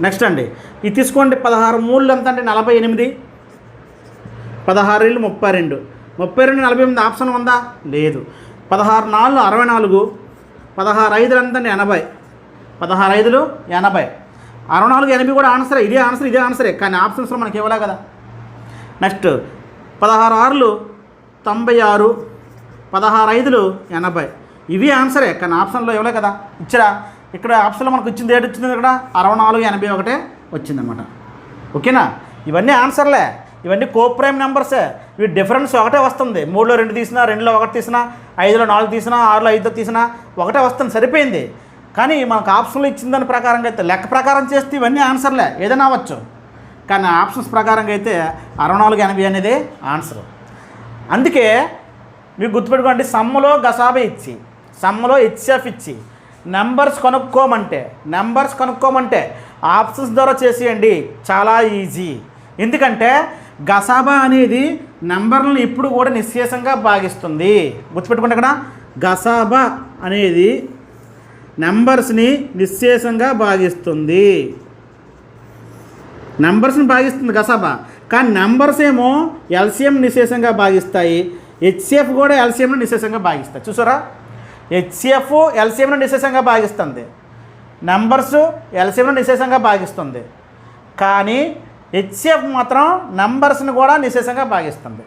నెక్స్ట్ అండి ఇది తీసుకోండి. 16 3 ఎంత అంటే 48 16 32 32 48 ఆప్షన్ ఉందా? లేదు. 16 4 64 16 5 ఎంత అంటే 80 16 5 80 64 80 కూడా ఆన్సరే. ఇదే ఆన్సరే, కానీ ఆప్షన్స్లో మనకి ఇవ్వలే కదా. నెక్స్ట్ 16 6 96 16 5 80 ఇవి ఆన్సరే, కానీ ఆప్షన్లో ఇవ్వలే కదా. ఇచ్చరా ఇక్కడ ఆప్షన్లో మనకు ఇచ్చింది ఏడు వచ్చింది ఇక్కడ 64 81 వచ్చిందన్నమాట. ఓకేనా. ఇవన్నీ ఆన్సర్లే, ఇవన్నీ కోప్రైమ్ నెంబర్సే. వీటి డిఫరెన్స్ 1 వస్తుంది. 3లో 2 తీసినా 2లో 1 తీసినా 5లో 4 తీసినా 6లో 5 తీసినా 1 వస్తుంది, సరిపోయింది. కానీ మనకు ఆప్షన్లో ఇచ్చిన దాని ప్రకారంగా అయితే లెక్క ప్రకారం చేస్తే ఇవన్నీ ఆన్సర్లే, ఏదైనా అవ్వచ్చు. కానీ ఆప్షన్స్ ప్రకారంగా అయితే 64 80 అనేది ఆన్సర్. అందుకే మీకు గుర్తుపెట్టుకోండి, సమ్ములో గసాబా ఇచ్చి సమ్ములో హెచ్సిఎఫ్ ఇచ్చి నెంబర్స్ కనుక్కోమంటే ఆప్షన్స్ ద్వారా చేసేయండి, చాలా ఈజీ. ఎందుకంటే గసాబా అనేది నెంబర్లను ఇప్పుడు కూడా నిశ్శేషంగా భాగిస్తుంది. గుర్తుపెట్టుకోండి, ఇక్కడ గసాబా అనేది నెంబర్స్ని నిశ్శేషంగా భాగిస్తుంది. నెంబర్స్ని భాగిస్తుంది గసాబా, కానీ నెంబర్స్ ఏమో ఎల్సిఎం నిశ్శేషంగా భాగిస్తాయి. హెచ్సిఎఫ్ కూడా ఎల్సిఎంను నిశ్శేషంగా భాగిస్తాయి. చూసారా, హెచ్సిఎఫ్ ఎల్సిఎంను నిశ్శేషంగా భాగిస్తుంది. నెంబర్స్ ఎల్సిఎంను నిశ్శేషంగా భాగిస్తుంది, కానీ హెచ్సిఎఫ్ మాత్రం నెంబర్స్ని కూడా నిశ్శేషంగా భాగిస్తుంది.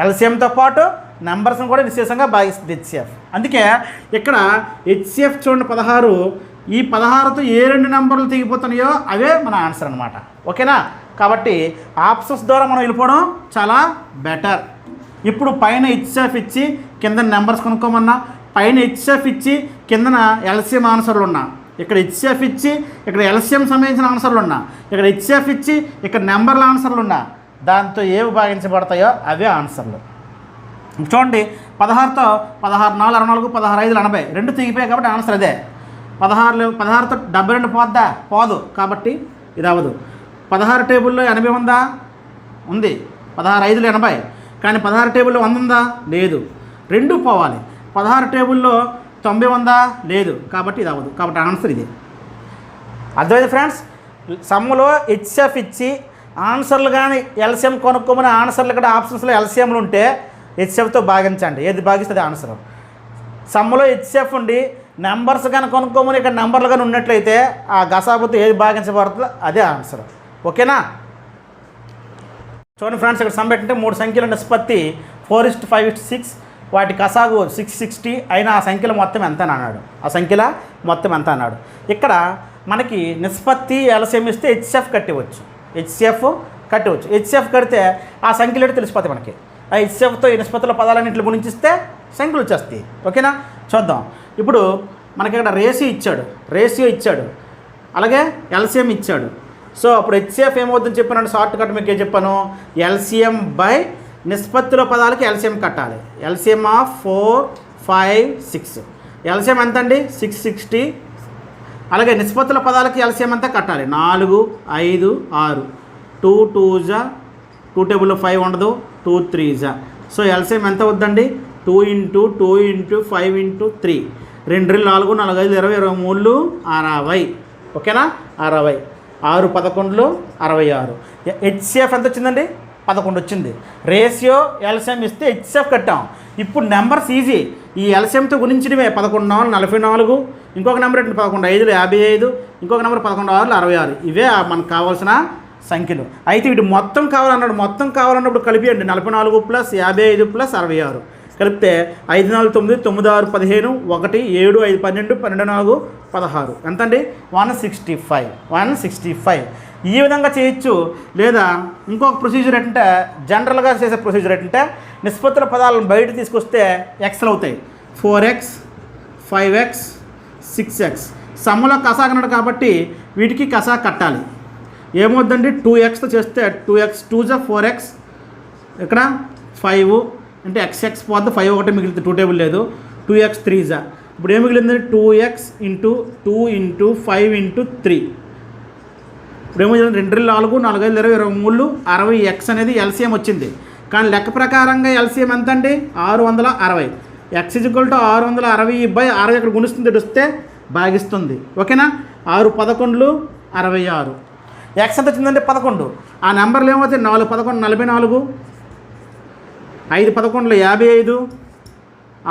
ఎల్సిఎంతో పాటు నెంబర్స్ని కూడా నిశ్శేషంగా భాగిస్తుంది హెచ్సిఎఫ్. అందుకే ఇక్కడ హెచ్సిఎఫ్ చూడండి 16, ఈ 16తో ఏ 2 నెంబర్లు తెగిపోతున్నాయో అవే మన ఆన్సర్ అనమాట. ఓకేనా? కాబట్టి ఆప్షన్స్ ద్వారా మనం వెళ్ళిపోవడం చాలా బెటర్. ఇప్పుడు పైన హెచ్సిఎఫ్ ఇచ్చి కింద నెంబర్స్ కొనుక్కోమన్నా, పైన హెచ్సిఎఫ్ ఇచ్చి కిందన ఎల్సిఎం ఆన్సర్లు ఉన్నా, ఇక్కడ హెచ్సిఎఫ్ ఇచ్చి ఇక్కడ ఎల్సిఎం సంబంధించిన ఆన్సర్లు ఉన్నా, ఇక్కడ హెచ్సిఎఫ్ ఇచ్చి ఇక్కడ నెంబర్ల ఆన్సర్లు ఉన్నా, దాంతో ఏవి భాగించబడతాయో అవే ఆన్సర్లు. చూడండి 16తో 16 4 64, 16 5 80 2 తెగిపోయాయి కాబట్టి ఆన్సర్ అదే. 16తో 72 పోద్దా? పోదు, కాబట్టి ఇది అవ్వదు. 16 టేబుల్లో 80 ఉందా? ఉంది. 16 5 80, కానీ 16 టేబుల్లో 100 ఉందా? లేదు. 2 పోవాలి. 16 టేబుల్లో 90 ఉందా? లేదు, కాబట్టి ఇది అవ్వదు. కాబట్టి ఆన్సర్ ఇది. అర్థమైంది ఫ్రెండ్స్? సమ్ములో హెచ్సిఎఫ్ ఇచ్చి ఆన్సర్లు కానీ ఎల్సిఎం కొనుక్కోమని ఆన్సర్లు ఇక్కడ ఆప్షన్స్లో ఎల్సిఎంలు ఉంటే హెచ్సిఎఫ్తో భాగించండి, ఏది భాగిస్తుంది ఆన్సర్. సమ్ములో హెచ్సిఎఫ్ ఉండి నెంబర్స్ కానీ కొనుక్కోమని ఇక్కడ నెంబర్లు కానీ ఉన్నట్లయితే ఆ గసాబుతో ఏది భాగించబడుతుందో అదే ఆన్సర్. ఓకేనా? చూడండి ఫ్రెండ్స్, ఇక్కడ సమ్ పెట్టంటే 3 సంఖ్యల నిష్పత్తి 4:5:6, వాటి కసాగు 660 అయినా ఆ సంఖ్యల మొత్తం ఎంత అని అన్నాడు. ఆ సంఖ్యల మొత్తం ఎంత అన్నాడు. ఇక్కడ మనకి నిష్పత్తి ఎల్సిఎం ఇస్తే హెచ్సిఎఫ్ కట్టవచ్చు, హెచ్సిఎఫ్ కడితే ఆ సంఖ్యలు ఏంటో తెలిసిపోతాయి మనకి. ఆ హెచ్సిఎఫ్తో ఈ నిష్పత్తుల పదాలన్నింటిని గుణించిస్తే సంఖ్యలు వచ్చేస్తాయి. ఓకేనా? చూద్దాం. ఇప్పుడు మనకి ఇక్కడ రేషియో ఇచ్చాడు, అలాగే ఎల్సిఎం ఇచ్చాడు. సో అప్పుడు హెచ్సిఎఫ్ ఏమవుతుందని చెప్పాను, షార్ట్ కట్ మీకు ఏం చెప్పాను, ఎల్సిఎం బై నిష్పత్తిలో పదాలకి ఎల్సిఎం కట్టాలి. ఎల్సిఎం ఆఫ్ 4 5 6, ఎల్సిఎం ఎంత అండి? 660. అలాగే నిష్పత్తుల పదాలకి ఎల్సిఎం అంతా కట్టాలి. 4 5 6, 2 2 2 టేబుల్లో 5 ఉండదు, 2 3. సో ఎల్సిఎం ఎంత అవుద్దండి? 2 × 2 × 5 × 3, 2 4 4 5 20 23 60. ఓకేనా? 60. 6 11 66. హెచ్సిఎఫ్ ఎంత వచ్చిందండి? 11 వచ్చింది. రేషియో ఎల్సిఎం ఇస్తే హెచ్సిఎఫ్ కట్టాం. ఇప్పుడు నెంబర్స్ ఈజీ, ఈ ఎల్సిఎంతో గుణించడమే. 11 4 44, ఇంకొక నెంబర్ ఏంటి 11 5 55, ఇంకొక నెంబర్ 11 6 66. ఇవే మనకు కావాల్సిన సంఖ్యలు. అయితే వీటి మొత్తం కావాలన్నాడు. మొత్తం కావాలన్నప్పుడు కలిపియండి. 44 + 55 + 66 కలిపితే 5 4 9 9 6 15 1 7 5 12 12 4 16 ఎంతండి? 165. ఈ విధంగా చేయొచ్చు. లేదా ఇంకొక ప్రొసీజర్ ఏంటంటే, జనరల్గా చేసే ప్రొసీజర్ ఏంటంటే, నిష్పత్తుల పదాలను బయట తీసుకొస్తే ఎక్స్లు అవుతాయి. 4x 5x 6x. సమ్ములో కసా కన్నాడు కాబట్టి వీటికి కసా కట్టాలి. ఏమవుద్దండి? 2xతో చేస్తే 2x 2 4x, ఇక్కడ 5 అంటే x పోద్ది, 5 ఒకటి మిగిలితే 2 టేబుల్ లేదు, 2x 3. ఇప్పుడు ఏం మిగిలిందండి? 2x × 2 × 5 × 3. ఇప్పుడు ఏమవుతుంది? 2 4 4 5 20 23 60x అనేది ఎల్సిఎం వచ్చింది. కానీ లెక్క ప్రకారంగా ఎల్సిఎం ఎంత అండి? 660. x = 660/6 ఇక్కడ గుణిస్తుంది, వస్తే భాగిస్తుంది. ఓకేనా? 6 11 66. ఎక్స్ ఎంత వచ్చిందంటే 11. ఆ నెంబర్లు ఏమవుతాయి? 4 11 44, 5 11 55,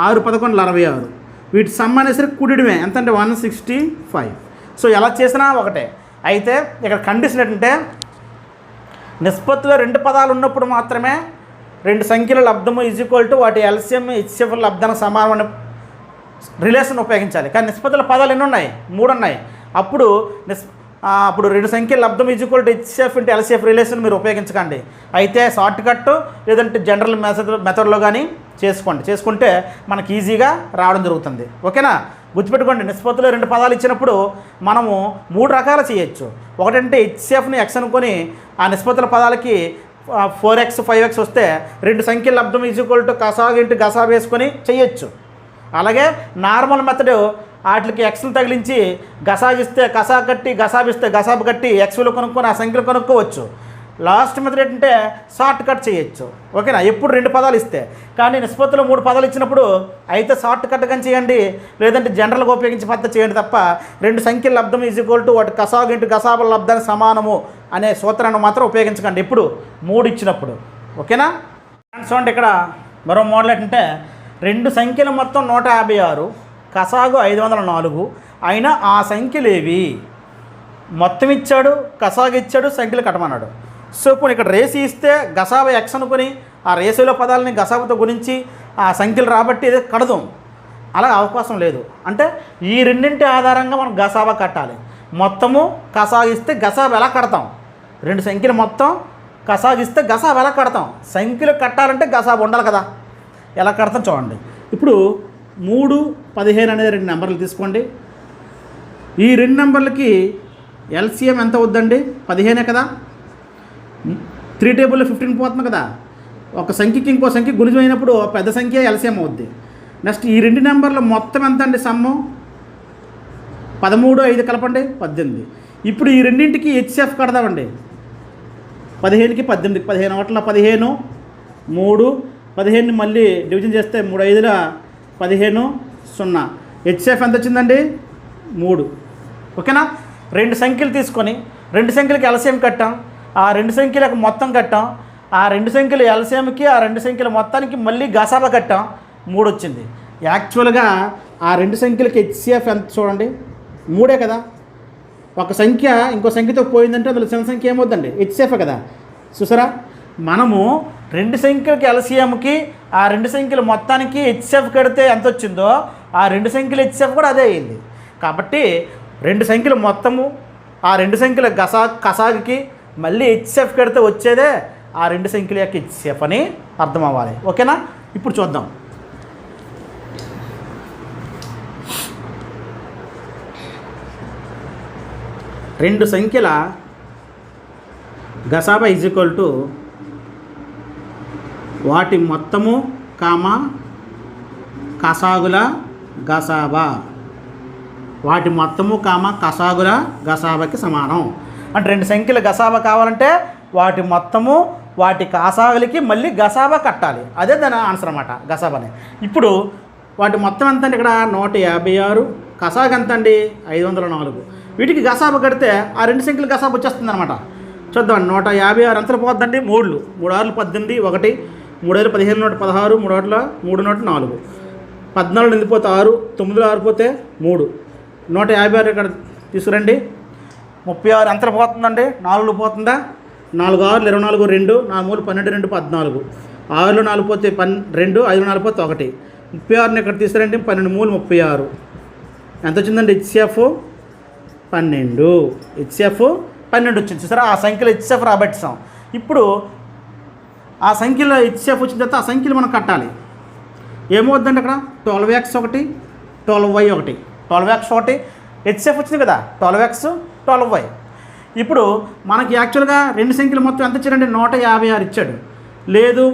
6 11 66. వీటి సమ్ అనేసరికి కూడడమే. ఎంత అంటే 165. సో ఎలా చేసినా ఒకటే. అయితే ఇక్కడ కండిషన్ ఏంటంటే, నిష్పత్తిలో 2 పదాలు ఉన్నప్పుడు మాత్రమే 2 సంఖ్యల లబ్ధము = వాటి ఎల్సిఎం హెచ్సిఎఫ్ లబ్ధానికి సమానమైన రిలేషన్ ఉపయోగించాలి. కానీ నిష్పత్తుల పదాలు ఎన్ని ఉన్నాయి? 3 ఉన్నాయి. అప్పుడు 2 సంఖ్యల లబ్ధం = హెచ్సిఎఫ్ × ఎల్సిఎఫ్ రిలేషన్ మీరు ఉపయోగించకండి. అయితే షార్ట్ కట్ లేదంటే జనరల్ మెథడ్లో కానీ చేసుకుంటే మనకి ఈజీగా రావడం జరుగుతుంది. ఓకేనా? గుర్తుపెట్టుకోండి, నిష్పత్తిలో 2 పదాలు ఇచ్చినప్పుడు మనము 3 రకాలు చేయొచ్చు. ఒకటంటే హెచ్సిఎఫ్ని ఎక్స్ అనుకొని ఆ నిష్పత్తుల పదాలకి 4x 5x వస్తే 2 సంఖ్యల లబ్ధం = కసాగు × గసాబు వేసుకొని చేయొచ్చు. అలాగే నార్మల్ మెథడ్ వాటికి ఎక్స్లు తగిలించి గసాగిస్తే కసా కట్టి, గసాబిస్తే గసాబు కట్టి ఎక్స్ విలువ కొనుక్కొని ఆ సంఖ్యలు కొనుక్కోవచ్చు. లాస్ట్ మెథడ్ ఏంటంటే షార్ట్ కట్ చేయొచ్చు. ఓకేనా? ఎప్పుడు 2 పదాలు ఇస్తే. కానీ నిష్పత్తిలో 3 పదాలు ఇచ్చినప్పుడు అయితే షార్ట్ కట్ కానీ చేయండి, లేదంటే జనరల్గా ఉపయోగించే పద్ధతి చేయండి తప్ప 2 సంఖ్యల లబ్ధం = వాటి కసాగు × గసాబుల లబ్ధానికి సమానము అనే సూత్రాన్ని మాత్రం ఉపయోగించకండి ఎప్పుడు 3 ఇచ్చినప్పుడు. ఓకేనా? చూడండి, ఇక్కడ మరో మోడల్ ఏంటంటే, 2 సంఖ్యలు మొత్తం 156, కసాగు 504, అయినా ఆ సంఖ్యలు ఏవి? మొత్తం ఇచ్చాడు, గసాబు ఇచ్చాడు, సంఖ్యలు కట్టమన్నాడు. సో ఇప్పుడు ఇక్కడ రేసి ఇస్తే గసాబు ఎక్స్ అనుకుని ఆ రేసులో పదాలని గసాబుతో గురించి ఆ సంఖ్యలు రాబట్టి ఏదో కడదాం. అలా అవకాశం లేదు. అంటే ఈ రెండింటి ఆధారంగా మనం గసాబా కట్టాలి. మొత్తము కసాగిస్తే గసాబు ఎలా కడతాం? రెండు సంఖ్యలు మొత్తం కసాగిస్తే గసాబు ఎలా కడతాం? సంఖ్యలు కట్టాలంటే గసాబు ఉండాలి కదా. ఎలా కడతాం చూడండి. ఇప్పుడు 3, 15 అనేది రెండు నెంబర్లు తీసుకోండి. ఈ రెండు నెంబర్లకి ఎల్సిఎం ఎంత అవుద్దండి? 15 కదా. 3 టేబుల్లో 15 పోతుంది కదా. ఒక సంఖ్యకి ఇంకో సంఖ్య గుణిజమైనప్పుడు పెద్ద సంఖ్య ఎల్సిఎం అవుద్ది. నెక్స్ట్ ఈ రెండు నెంబర్ల మొత్తం ఎంత అండి? సమ్ము 13, 5 కలపండి 18. ఇప్పుడు ఈ రెండింటికి హెచ్సిఎఫ్ కడదామండి. 15కి 18, 15 ఒకట్ల 15, 3, 15ని మళ్ళీ డివిజన్ చేస్తే 3 5ల 15, 0. హెచ్సిఎఫ్ ఎంత వచ్చిందండి? 3. ఓకేనా? రెండు సంఖ్యలు తీసుకొని రెండు సంఖ్యలకి ఎల్సిఎం కట్టాం, ఆ రెండు సంఖ్యలకు మొత్తం కట్టాం, ఆ రెండు సంఖ్యల ఎల్సిఎంకి ఆ రెండు సంఖ్యల మొత్తానికి మళ్ళీ గసాబా కట్టాం, 3 వచ్చింది. యాక్చువల్గా ఆ రెండు సంఖ్యలకి హెచ్సిఎఫ్ ఎంత చూడండి? 3 కదా. ఒక సంఖ్య ఇంకో సంఖ్యతో పోయిందంటే అందులో చిన్న సంఖ్య ఏమవుద్దండి? హెచ్సిఎఫ్ కదా. చూసారా, మనము రెండు సంఖ్యలకి ఎల్సిఎంకి ఆ రెండు సంఖ్యల మొత్తానికి హెచ్సిఎఫ్ కడితే ఎంత వచ్చిందో ఆ రెండు సంఖ్యల హెచ్సిఎఫ్ కూడా అదే అయింది. కాబట్టి రెండు సంఖ్యల మొత్తము ఆ రెండు సంఖ్యల కసాగికి మళ్ళీ హెచ్సిఎఫ్ కడితే వచ్చేదే ఆ రెండు సంఖ్యల యొక్క హెచ్సిఎఫ్ అని అర్థం అవ్వాలి. ఓకేనా? ఇప్పుడు చూద్దాం. రెండు సంఖ్యల గసాబా ఈజ్ ఈక్వల్ టు వాటి మొత్తము కామా కసాగుల గసాబా. వాటి మొత్తము కామా కసాగుల గసాబాకి సమానం. అంటే రెండు సంఖ్యల గసాబా కావాలంటే వాటి మొత్తము వాటి కసాగులకి మళ్ళీ గసాబా కట్టాలి. అదే దాని ఆన్సర్ అన్నమాట, గసాబాని. ఇప్పుడు వాటి మొత్తం ఎంత అండి? ఇక్కడ 156, కసాగు ఎంత అండి? 504. వీటికి గసాబా కడితే ఆ రెండు సంఖ్యలు గసాబా వచ్చేస్తుంది అనమాట. చూద్దాం. 156 ఎంతలో పోతుందండి? 3, 3 6 18, 1, 3 5 15, 116, 3 1 3, 4, 14 ఎండిపోతే 6, 9 6 పోతే 3, 156 ఇక్కడ తీసుకురండి. 36 ఎంతలో పోతుందండి? 4 పోతుందా? 4 6 24, 2, 4 3 12, 2 14, 6లో 4 పోతే 2, 5లో 4 పోతే 1. 36ని ఇక్కడ తీసుకురండి. 12 3 36 ఎంత వచ్చిందండి? హెచ్సిఎఫ్ 12. హెచ్సిఎఫ్ 12 వచ్చింది. చూసారా, ఆ సంఖ్యలో హెచ్సిఎఫ్ రాబట్టాం. ఇప్పుడు ఆ సంఖ్యలో హెచ్సిఎఫ్ వచ్చిన తర్వాత ఆ సంఖ్యలు మనం కట్టాలి. ఏమవుద్దండి అక్కడ? 12x 1, 12y 1, 12x 1 హెచ్సిఎఫ్ వచ్చింది కదా. 12x 12y. ఇప్పుడు మనకి యాక్చువల్గా రెండు సంఖ్యలు మొత్తం ఎంత ఇచ్చాడండి? 156 ఇచ్చాడు. లేదు,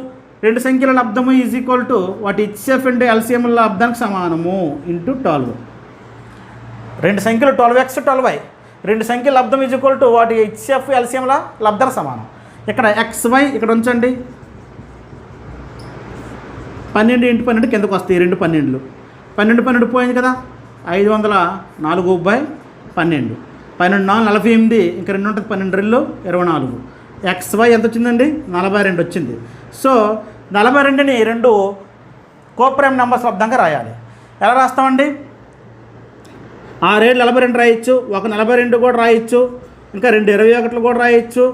రెండు సంఖ్యల లబ్ధము ఈజ్ ఈక్వల్ టు వాటి హెచ్సిఎఫ్ అండ్ ఎల్సిఎం లబ్ధానికి సమానము ఇంటూ 12. రెండు సంఖ్యలు 12x 12y, రెండు సంఖ్యల లబ్ధం ఈజ్ ఈక్వల్ టు వాటి హెచ్సిఎఫ్ ఎల్సిఎంల లబ్ధానికి సమానం. ఇక్కడ xy ఇక్కడ ఉంచండి. 12 × 12 కిందకు వస్తాయి. 2 12లు 12 12 పోయింది కదా. 504/12, 12 4 48, ఇంకా 2 ఉంటుంది. 12 24. xy ఎంత వచ్చిందండి? 42 వచ్చింది. సో 42ని రెండు కోప్రైమ్ నెంబర్స్ లబ్ధంగా రాయాలి. ఎలా రాస్తామండి? 6 7 42 రాయొచ్చు, ఒక 42 కూడా రాయొచ్చు, ఇంకా 2 21 కూడా రాయొచ్చు,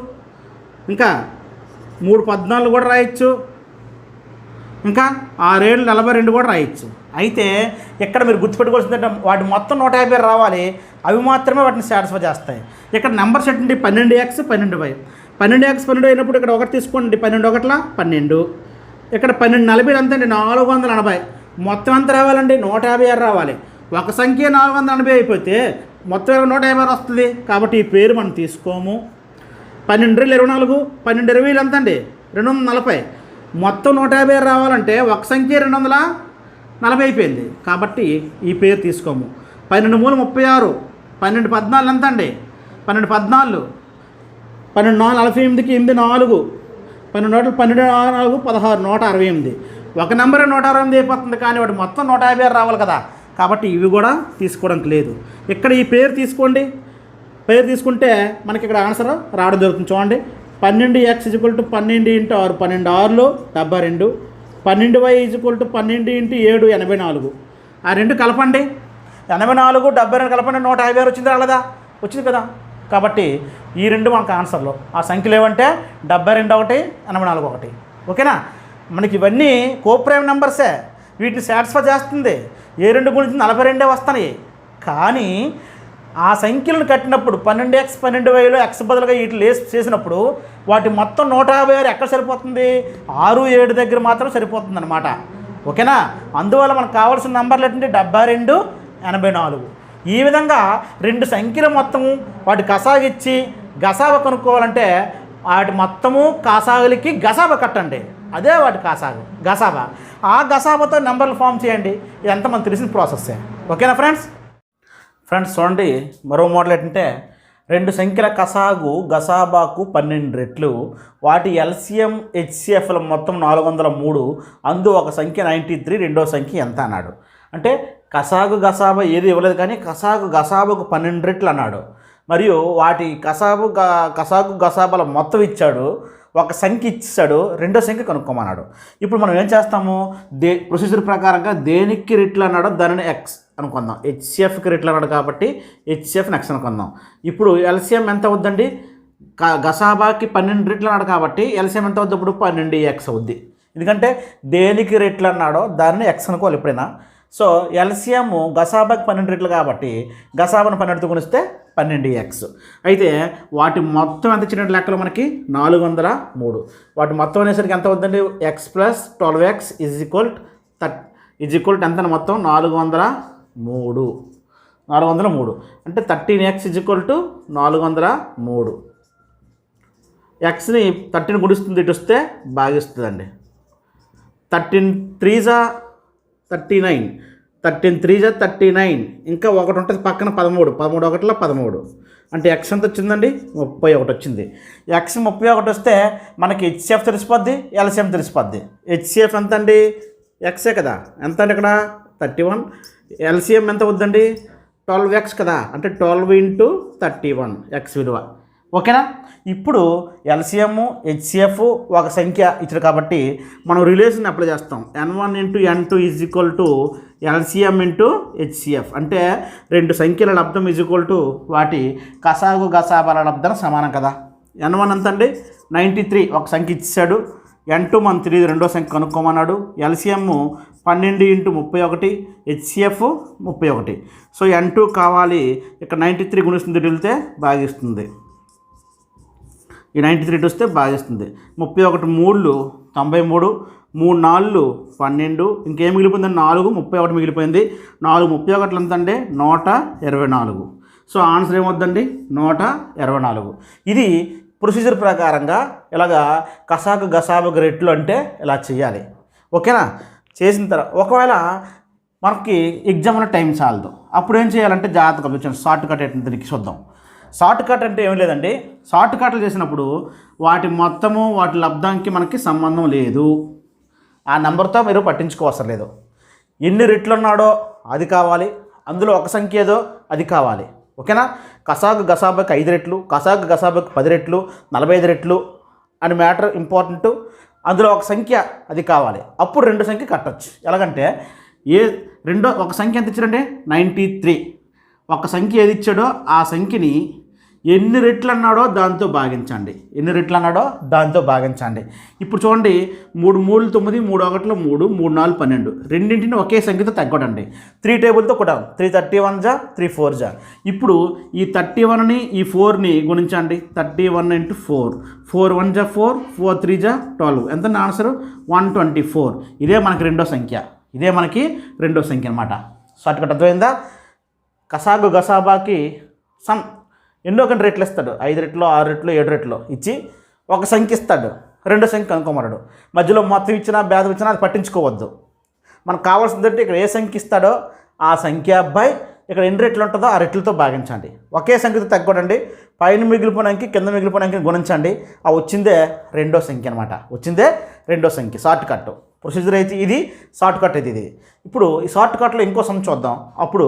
ఇంకా 3 14 కూడా రాయొచ్చు, ఇంకా 6 7 42 కూడా రాయొచ్చు. అయితే ఇక్కడ మీరు గుర్తుపెట్టుకోవాల్సిందంటే వాటి మొత్తం 150 రావాలి. అవి మాత్రమే వాటిని సాటిస్ఫై చేస్తాయి. ఇక్కడ నెంబర్ సెట్ అండి 12x 12y. 12x 12 అయినప్పుడు ఇక్కడ 1 తీసుకోండి. 12 1 12. ఇక్కడ 12 40 ఎంత అండి? 480. మొత్తం ఎంత రావాలండి? 156 రావాలి. ఒక సంఖ్య 480 అయిపోతే మొత్తం 150 వస్తుంది. కాబట్టి ఈ పేరు మనం తీసుకోము. 12 24, 12 20 ఎంత అండి? 240. మొత్తం 150 రావాలంటే ఒక సంఖ్య 240 అయిపోయింది. కాబట్టి ఈ పేరు తీసుకోము. 12 3 36, 12 14 ఎంత అండి? 12 14, 12 4 48కి 8 4, 12 12 4 16, 168. ఒక నెంబర్ 168 అయిపోతుంది, కానీ వాటి మొత్తం 150 రావాలి కదా. కాబట్టి ఇవి కూడా తీసుకోవడానికి లేదు. ఇక్కడ ఈ పేరు తీసుకోండి. పేరు తీసుకుంటే మనకి ఇక్కడ ఆన్సర్ రావడం జరుగుతుంది. చూడండి, 12x = 12 × 6, 12 6 72, 12y = 12 × 7 84. ఆ రెండు కలపండి. 84 72 కలపండి 156 వచ్చింది రాలేదా? వచ్చింది కదా. కాబట్టి ఈ రెండు మనకు ఆన్సర్లో ఆ సంఖ్యలు ఏమంటే 72 ఒకటి 84 ఒకటి. ఓకేనా? మనకి ఇవన్నీ కోప్రైమ్ నెంబర్సే, వీటిని సాటిస్ఫై చేస్తుంది. ఏ రెండు గురించి 42 వస్తున్నాయి. కానీ ఆ సంఖ్యలను కట్టినప్పుడు 12x 12yలో x బదులుగా వీటి లేస్ చేసినప్పుడు వాటి మొత్తం 156 ఎక్కడ సరిపోతుంది? 6 7 దగ్గర మాత్రం సరిపోతుంది అనమాట. ఓకేనా? అందువల్ల మనకు కావాల్సిన నెంబర్లు ఏంటంటే 72 84. ఈ విధంగా రెండు సంఖ్యలు మొత్తం వాటి కసాగిచ్చి గసాబా కనుక్కోవాలంటే వాటి మొత్తము కాసాగులకి గసాబా కట్టండి, అదే వాటి గసాబా. ఆ గసాబాతో నెంబర్లు ఫామ్ చేయండి. ఇదంతా మనకు తెలిసిన ప్రాసెస్సే. ఓకేనా ఫ్రెండ్స్? చూడండి, మరో మోడల్ ఏంటంటే రెండు సంఖ్యల గసాబాకు 12 రెట్లు, వాటి ఎల్సిఎం హెచ్సిఎఫ్ల మొత్తం 403, అందు ఒక సంఖ్య 93, రెండో సంఖ్య ఎంత అన్నాడు. అంటే గసాబా ఏది ఇవ్వలేదు, కానీ గసాబాకు 12 రెట్లు అన్నాడు. మరియు వాటి గసాబాల మొత్తం ఇచ్చాడు, ఒక సంఖ్య ఇచ్చాడు, రెండో సంఖ్య కనుక్కోమన్నాడు. ఇప్పుడు మనం ఏం చేస్తాము? ప్రొసీజర్ ప్రకారంగా దేనికి రెట్లు అన్నాడో దానిని ఎక్స్ అనుకుందాం. హెచ్సిఎఫ్కి రెట్లు అన్నాడు కాబట్టి హెచ్సిఎఫ్ని ఎక్స్ అనుకుందాం. ఇప్పుడు ఎల్సిఎం ఎంత అవుద్దండి? గసాబాకి 12 రెట్లు అన్నాడు కాబట్టి ఎల్సిఎం ఎంత అవుద్ది? ఇప్పుడు 12x అవుద్ది. ఎందుకంటే దేనికి రెట్లు అన్నాడో దానిని ఎక్స్ అనుకోవాలి ఎప్పుడైనా. సో ఎల్సిఎం గసాబాకి 12 రెట్లు కాబట్టి గసాబాను 12తో గుణిస్తే 12x. అయితే వాటి మొత్తం ఎంత ఇచ్చినట్టు లెక్కలో మనకి 403. వాటి మొత్తం అనేసరికి ఎంత అవుతుందండి? x + 12x ఈజ్ ఈక్వల్ ఎంత? మొత్తం 403. అంటే 13x ఈజ్ ఈక్వల్ టు 403. ఎక్స్ని 13 గుడిస్తుంది, ఇటు వస్తే భాగిస్తుందండి. 13 3 39, 13 3 39, ఇంకా ఒకటి ఉంటుంది పక్కన 13, 13 ఒకటిలో 13. అంటే ఎక్స్ ఎంత వచ్చిందండి? 31 వచ్చింది. ఎక్స్ 31 వస్తే మనకి హెచ్సిఎఫ్ తెలిసిపోద్ది, ఎల్సిఎం తెలిసిపోద్ది. హెచ్సిఎఫ్ ఎంత అండి? ఎక్సే కదా. ఎంత అండి ఇక్కడ? 31. ఎల్సిఎం ఎంత అవుద్దండి? 12x కదా. అంటే 12 × 31 ఎక్స్ విలువ. ఓకేనా? ఇప్పుడు ఎల్సిఎం హెచ్సిఎఫ్ ఒక సంఖ్య ఇచ్చారు కాబట్టి మనం రిలేషన్ అప్లై చేస్తాం. n1 × n2 is equal to LCM × HCF. అంటే రెండు సంఖ్యల లబ్ధం ఈజ్ ఈక్వల్ టు వాటి గసాబాల లబ్ధం సమానం కదా. n1 ఎంత అండి? 93 ఒక సంఖ్య ఇచ్చాడు. n2 మనం తెలియదు, రెండో సంఖ్య కనుక్కోమన్నాడు. LCM 12 × 31, HCF 31. సో n2 కావాలి. ఇక్కడ 93 గుణిస్తుంది, వెళ్తే భాగిస్తుంది. ఈ 93 వస్తే భాగిస్తుంది. 31 3 93, 3 4 12, ఇంకేం మిగిలిపోయింది? 4 31 మిగిలిపోయింది. 4 31 ఎంత అంటే 124. సో ఆన్సర్ ఏమవుద్దండి? 124. ఇది ప్రొసీజర్ ప్రకారంగా ఇలాగా గసాబాకు రెట్లు అంటే ఇలా చేయాలి. ఓకేనా? చేసిన తర్వాత ఒకవేళ మనకి ఎగ్జామ్లో టైం చాలదు, అప్పుడు ఏం చేయాలంటే జాగ్రత్తగా వచ్చాను. షార్ట్ కట్ దీనికి చూద్దాం. షార్ట్ కట్ అంటే ఏం లేదండి, షార్ట్ కట్లు చేసినప్పుడు వాటి మొత్తము వాటి లబ్ధానికి మనకి సంబంధం లేదు. ఆ నెంబర్తో మీరు పట్టించుకోవసరం లేదు. ఎన్ని రెట్లు ఉన్నాడో అది కావాలి, అందులో ఒక సంఖ్య ఏదో అది కావాలి. ఓకేనా? గసాబాకి 5 రెట్లు, గసాబాకి 10 రెట్లు, 45 రెట్లు అని మ్యాటర్ ఇంపార్టెంట్. అందులో ఒక సంఖ్య అది కావాలి, అప్పుడు రెండు సంఖ్య కట్టచ్చు. ఎలాగంటే ఒక సంఖ్య ఎంత ఇచ్చాడంటే 93. ఒక సంఖ్య ఏది ఇచ్చాడో ఆ సంఖ్యని ఎన్ని రెట్లు అన్నాడో దాంతో భాగించండి. ఇప్పుడు చూడండి, 3 3 9, 3 1 3, 3 4 12. రెండింటిని ఒకే సంఖ్యతో తగ్గడండి. 3 టేబుల్తో కూడా 3 31 జా 3 4 జా. ఇప్పుడు ఈ 31ని ఈ 4ని గుణించండి. 31 × 4, 4 1 జా 4, 4 3 జా 12. ఎంత ఆన్సర్? 124. ఇదే మనకి రెండో సంఖ్య అనమాట. షార్ట్ కట్ అర్థమైందా? గసాబాకి ఎన్నో కొన్ని రెట్లు ఇస్తాడు. 5 రెట్లు, 6 రెట్లు, 7 రెట్లు ఇచ్చి ఒక సంఖ్య ఇస్తాడు, రెండో సంఖ్య కనుక్కోమన్నాడు. మధ్యలో మొత్తం ఇచ్చినా భేదం ఇచ్చినా అది పట్టించుకోవద్దు. మనకు కావాల్సిందంటే ఇక్కడ ఏ సంఖ్య ఇస్తాడో ఆ సంఖ్య అబ్బాయి ఇక్కడ ఎన్ని రెట్లు ఉంటుందో ఆ రెట్లతో భాగించండి. ఒకే సంఖ్యతో తగ్గడండి. పైన మిగిలిపోయినానికి కింద మిగిలిపోయినానికి గుణించండి. ఆ వచ్చిందే రెండో సంఖ్య అనమాట. షార్ట్ కట్ ప్రొసీజర్ అయితే ఇది, షార్ట్ కట్ అయితే ఇది. ఇప్పుడు ఈ షార్ట్ కట్లో ఇంకో సమ్ చూద్దాం, అప్పుడు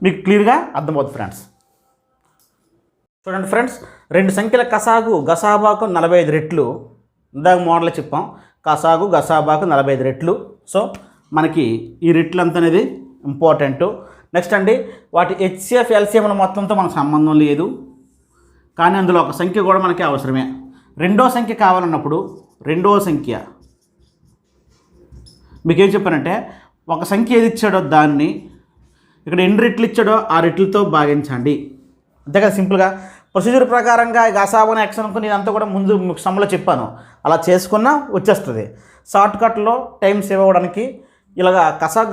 మీకు క్లియర్గా అర్థమవుతుంది ఫ్రెండ్స్. చూడండి ఫ్రెండ్స్, రెండు సంఖ్యల గసాబాకు 45 రెట్లు. ఇందాక మోడల్ చెప్పాం, గసాబాకు 45 రెట్లు. సో మనకి ఈ రెట్లు అంత అనేది ఇంపార్టెంట్. నెక్స్ట్ అండి వాటి హెచ్సిఎఫ్ ఎల్సిఎం మొత్తంతో మనకు సంబంధం లేదు, కానీ అందులో ఒక సంఖ్య కూడా మనకి అవసరమే. రెండో సంఖ్య కావాలన్నప్పుడు రెండో సంఖ్య మీకేం చెప్పానంటే ఒక సంఖ్య ఏది ఇచ్చాడో దాన్ని ఇక్కడ ఎన్ని రెట్లు ఇచ్చాడో ఆ రెట్లతో భాగించండి. అంతే కదా, సింపుల్గా ప్రొసీజర్ ప్రకారంగా గసాబన ఎక్స్ అనుకుని ఇదంతా కూడా ముందు మీకు సమ్లో చెప్పాను, అలా చేసుకున్నా వచ్చేస్తుంది. షార్ట్ కట్లో టైం సేవ్ అవ్వడానికి ఇలాగా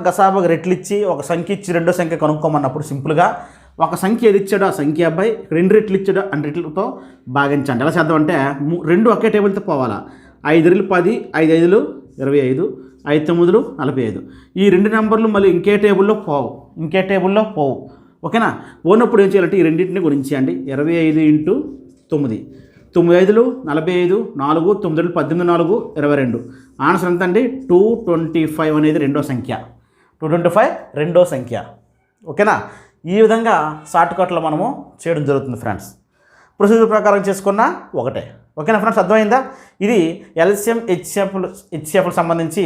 గసాబగా రెట్లు ఇచ్చి ఒక సంఖ్య ఇచ్చి రెండో సంఖ్య కనుక్కోమన్నప్పుడు సింపుల్గా ఒక సంఖ్య ఏది ఇచ్చాడో ఆ సంఖ్య అబ్బాయి రెండు రెట్లు ఇచ్చాడో అన్ని రెట్లతో భాగించండి. ఎలా చేద్దామంటే రెండు ఒకే టేబుల్తో పోవాలా. 5 రెట్లు 10, 5 5లు 25, 5 9లు 45. ఈ రెండు నెంబర్లు మళ్ళీ ఇంకే టేబుల్లో పోవు. ఓకేనా, పోనప్పుడు ఏం చేయాలంటే ఈ రెండింటిని గుణించండి. 25 × 9, 9 5లు 45, 4 9 18, 4 22. ఆన్సర్ ఎంత అండి? 225 అనేది రెండో సంఖ్య. 225 రెండో సంఖ్య. ఓకేనా, ఈ విధంగా షార్ట్ కట్లో మనము చేయడం జరుగుతుంది ఫ్రెండ్స్. ప్రొసీజర్ ప్రకారం చేసుకున్న ఒకటే. ఓకేనా ఫ్రెండ్స్, అర్థమైందా? ఇది ఎల్సిఎం హెచ్సిఎఫ్లకు సంబంధించి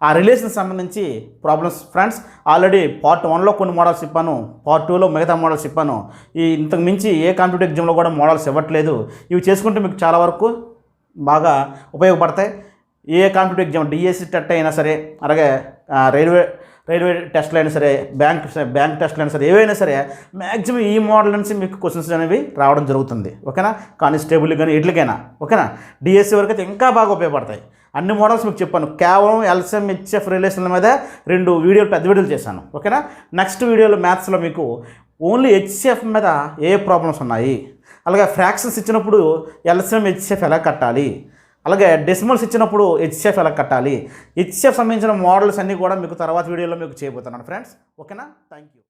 ఆ రిలేషన్ సంబంధించి ప్రాబ్లమ్స్ ఫ్రెండ్స్. ఆల్రెడీ పార్ట్ 1లో కొన్ని మోడల్స్ చెప్పాను, పార్ట్ 2లో మిగతా మోడల్స్ చెప్పాను. ఇంతకు మించి ఏ కాంపిటేటివ్ ఎగ్జామ్లో కూడా మోడల్స్ ఇవ్వట్లేదు. ఇవి చేసుకుంటే మీకు చాలా వరకు బాగా ఉపయోగపడతాయి. ఏ కాంపిటేటివ్ ఎగ్జామ్ డిఎస్సి టెట్ అయినా సరే, అలాగే రైల్వే టెస్ట్లు అయినా సరే, బ్యాంక్ టెస్ట్లు అయినా సరే, ఏవైనా సరే మ్యాక్సిమం ఈ మోడల్ నుంచి మీకు క్వశ్చన్స్ అనేవి రావడం జరుగుతుంది. ఓకేనా, కానిస్టేబుల్ కానీ ఎట్లకైనా. ఓకేనా, డిఎస్సి వరకు అయితే ఇంకా బాగా ఉపయోగపడతాయి. అన్ని మోడల్స్ మీకు చెప్పాను. కేవలం ఎల్సిఎం హెచ్సిఎఫ్ రిలేషన్ల మీద 2 వీడియోలు పెద్ద వీడియోలు చేశాను. ఓకేనా, నెక్స్ట్ వీడియోలో మ్యాథ్స్లో మీకు ఓన్లీ హెచ్సిఎఫ్ మీద ఏ ప్రాబ్లమ్స్ ఉన్నాయి, అలాగే ఫ్రాక్షన్స్ ఇచ్చినప్పుడు ఎల్సిఎం హెచ్సిఎఫ్ ఎలా కట్టాలి, అలాగే డెసిమల్స్ ఇచ్చినప్పుడు హెచ్సిఎఫ్ ఎలా కట్టాలి, హెచ్సిఎఫ్ సంబంధించిన మోడల్స్ అన్నీ కూడా మీకు తర్వాత వీడియోలో మీకు చేయబోతున్నాను ఫ్రెండ్స్. ఓకేనా, థ్యాంక్ యూ.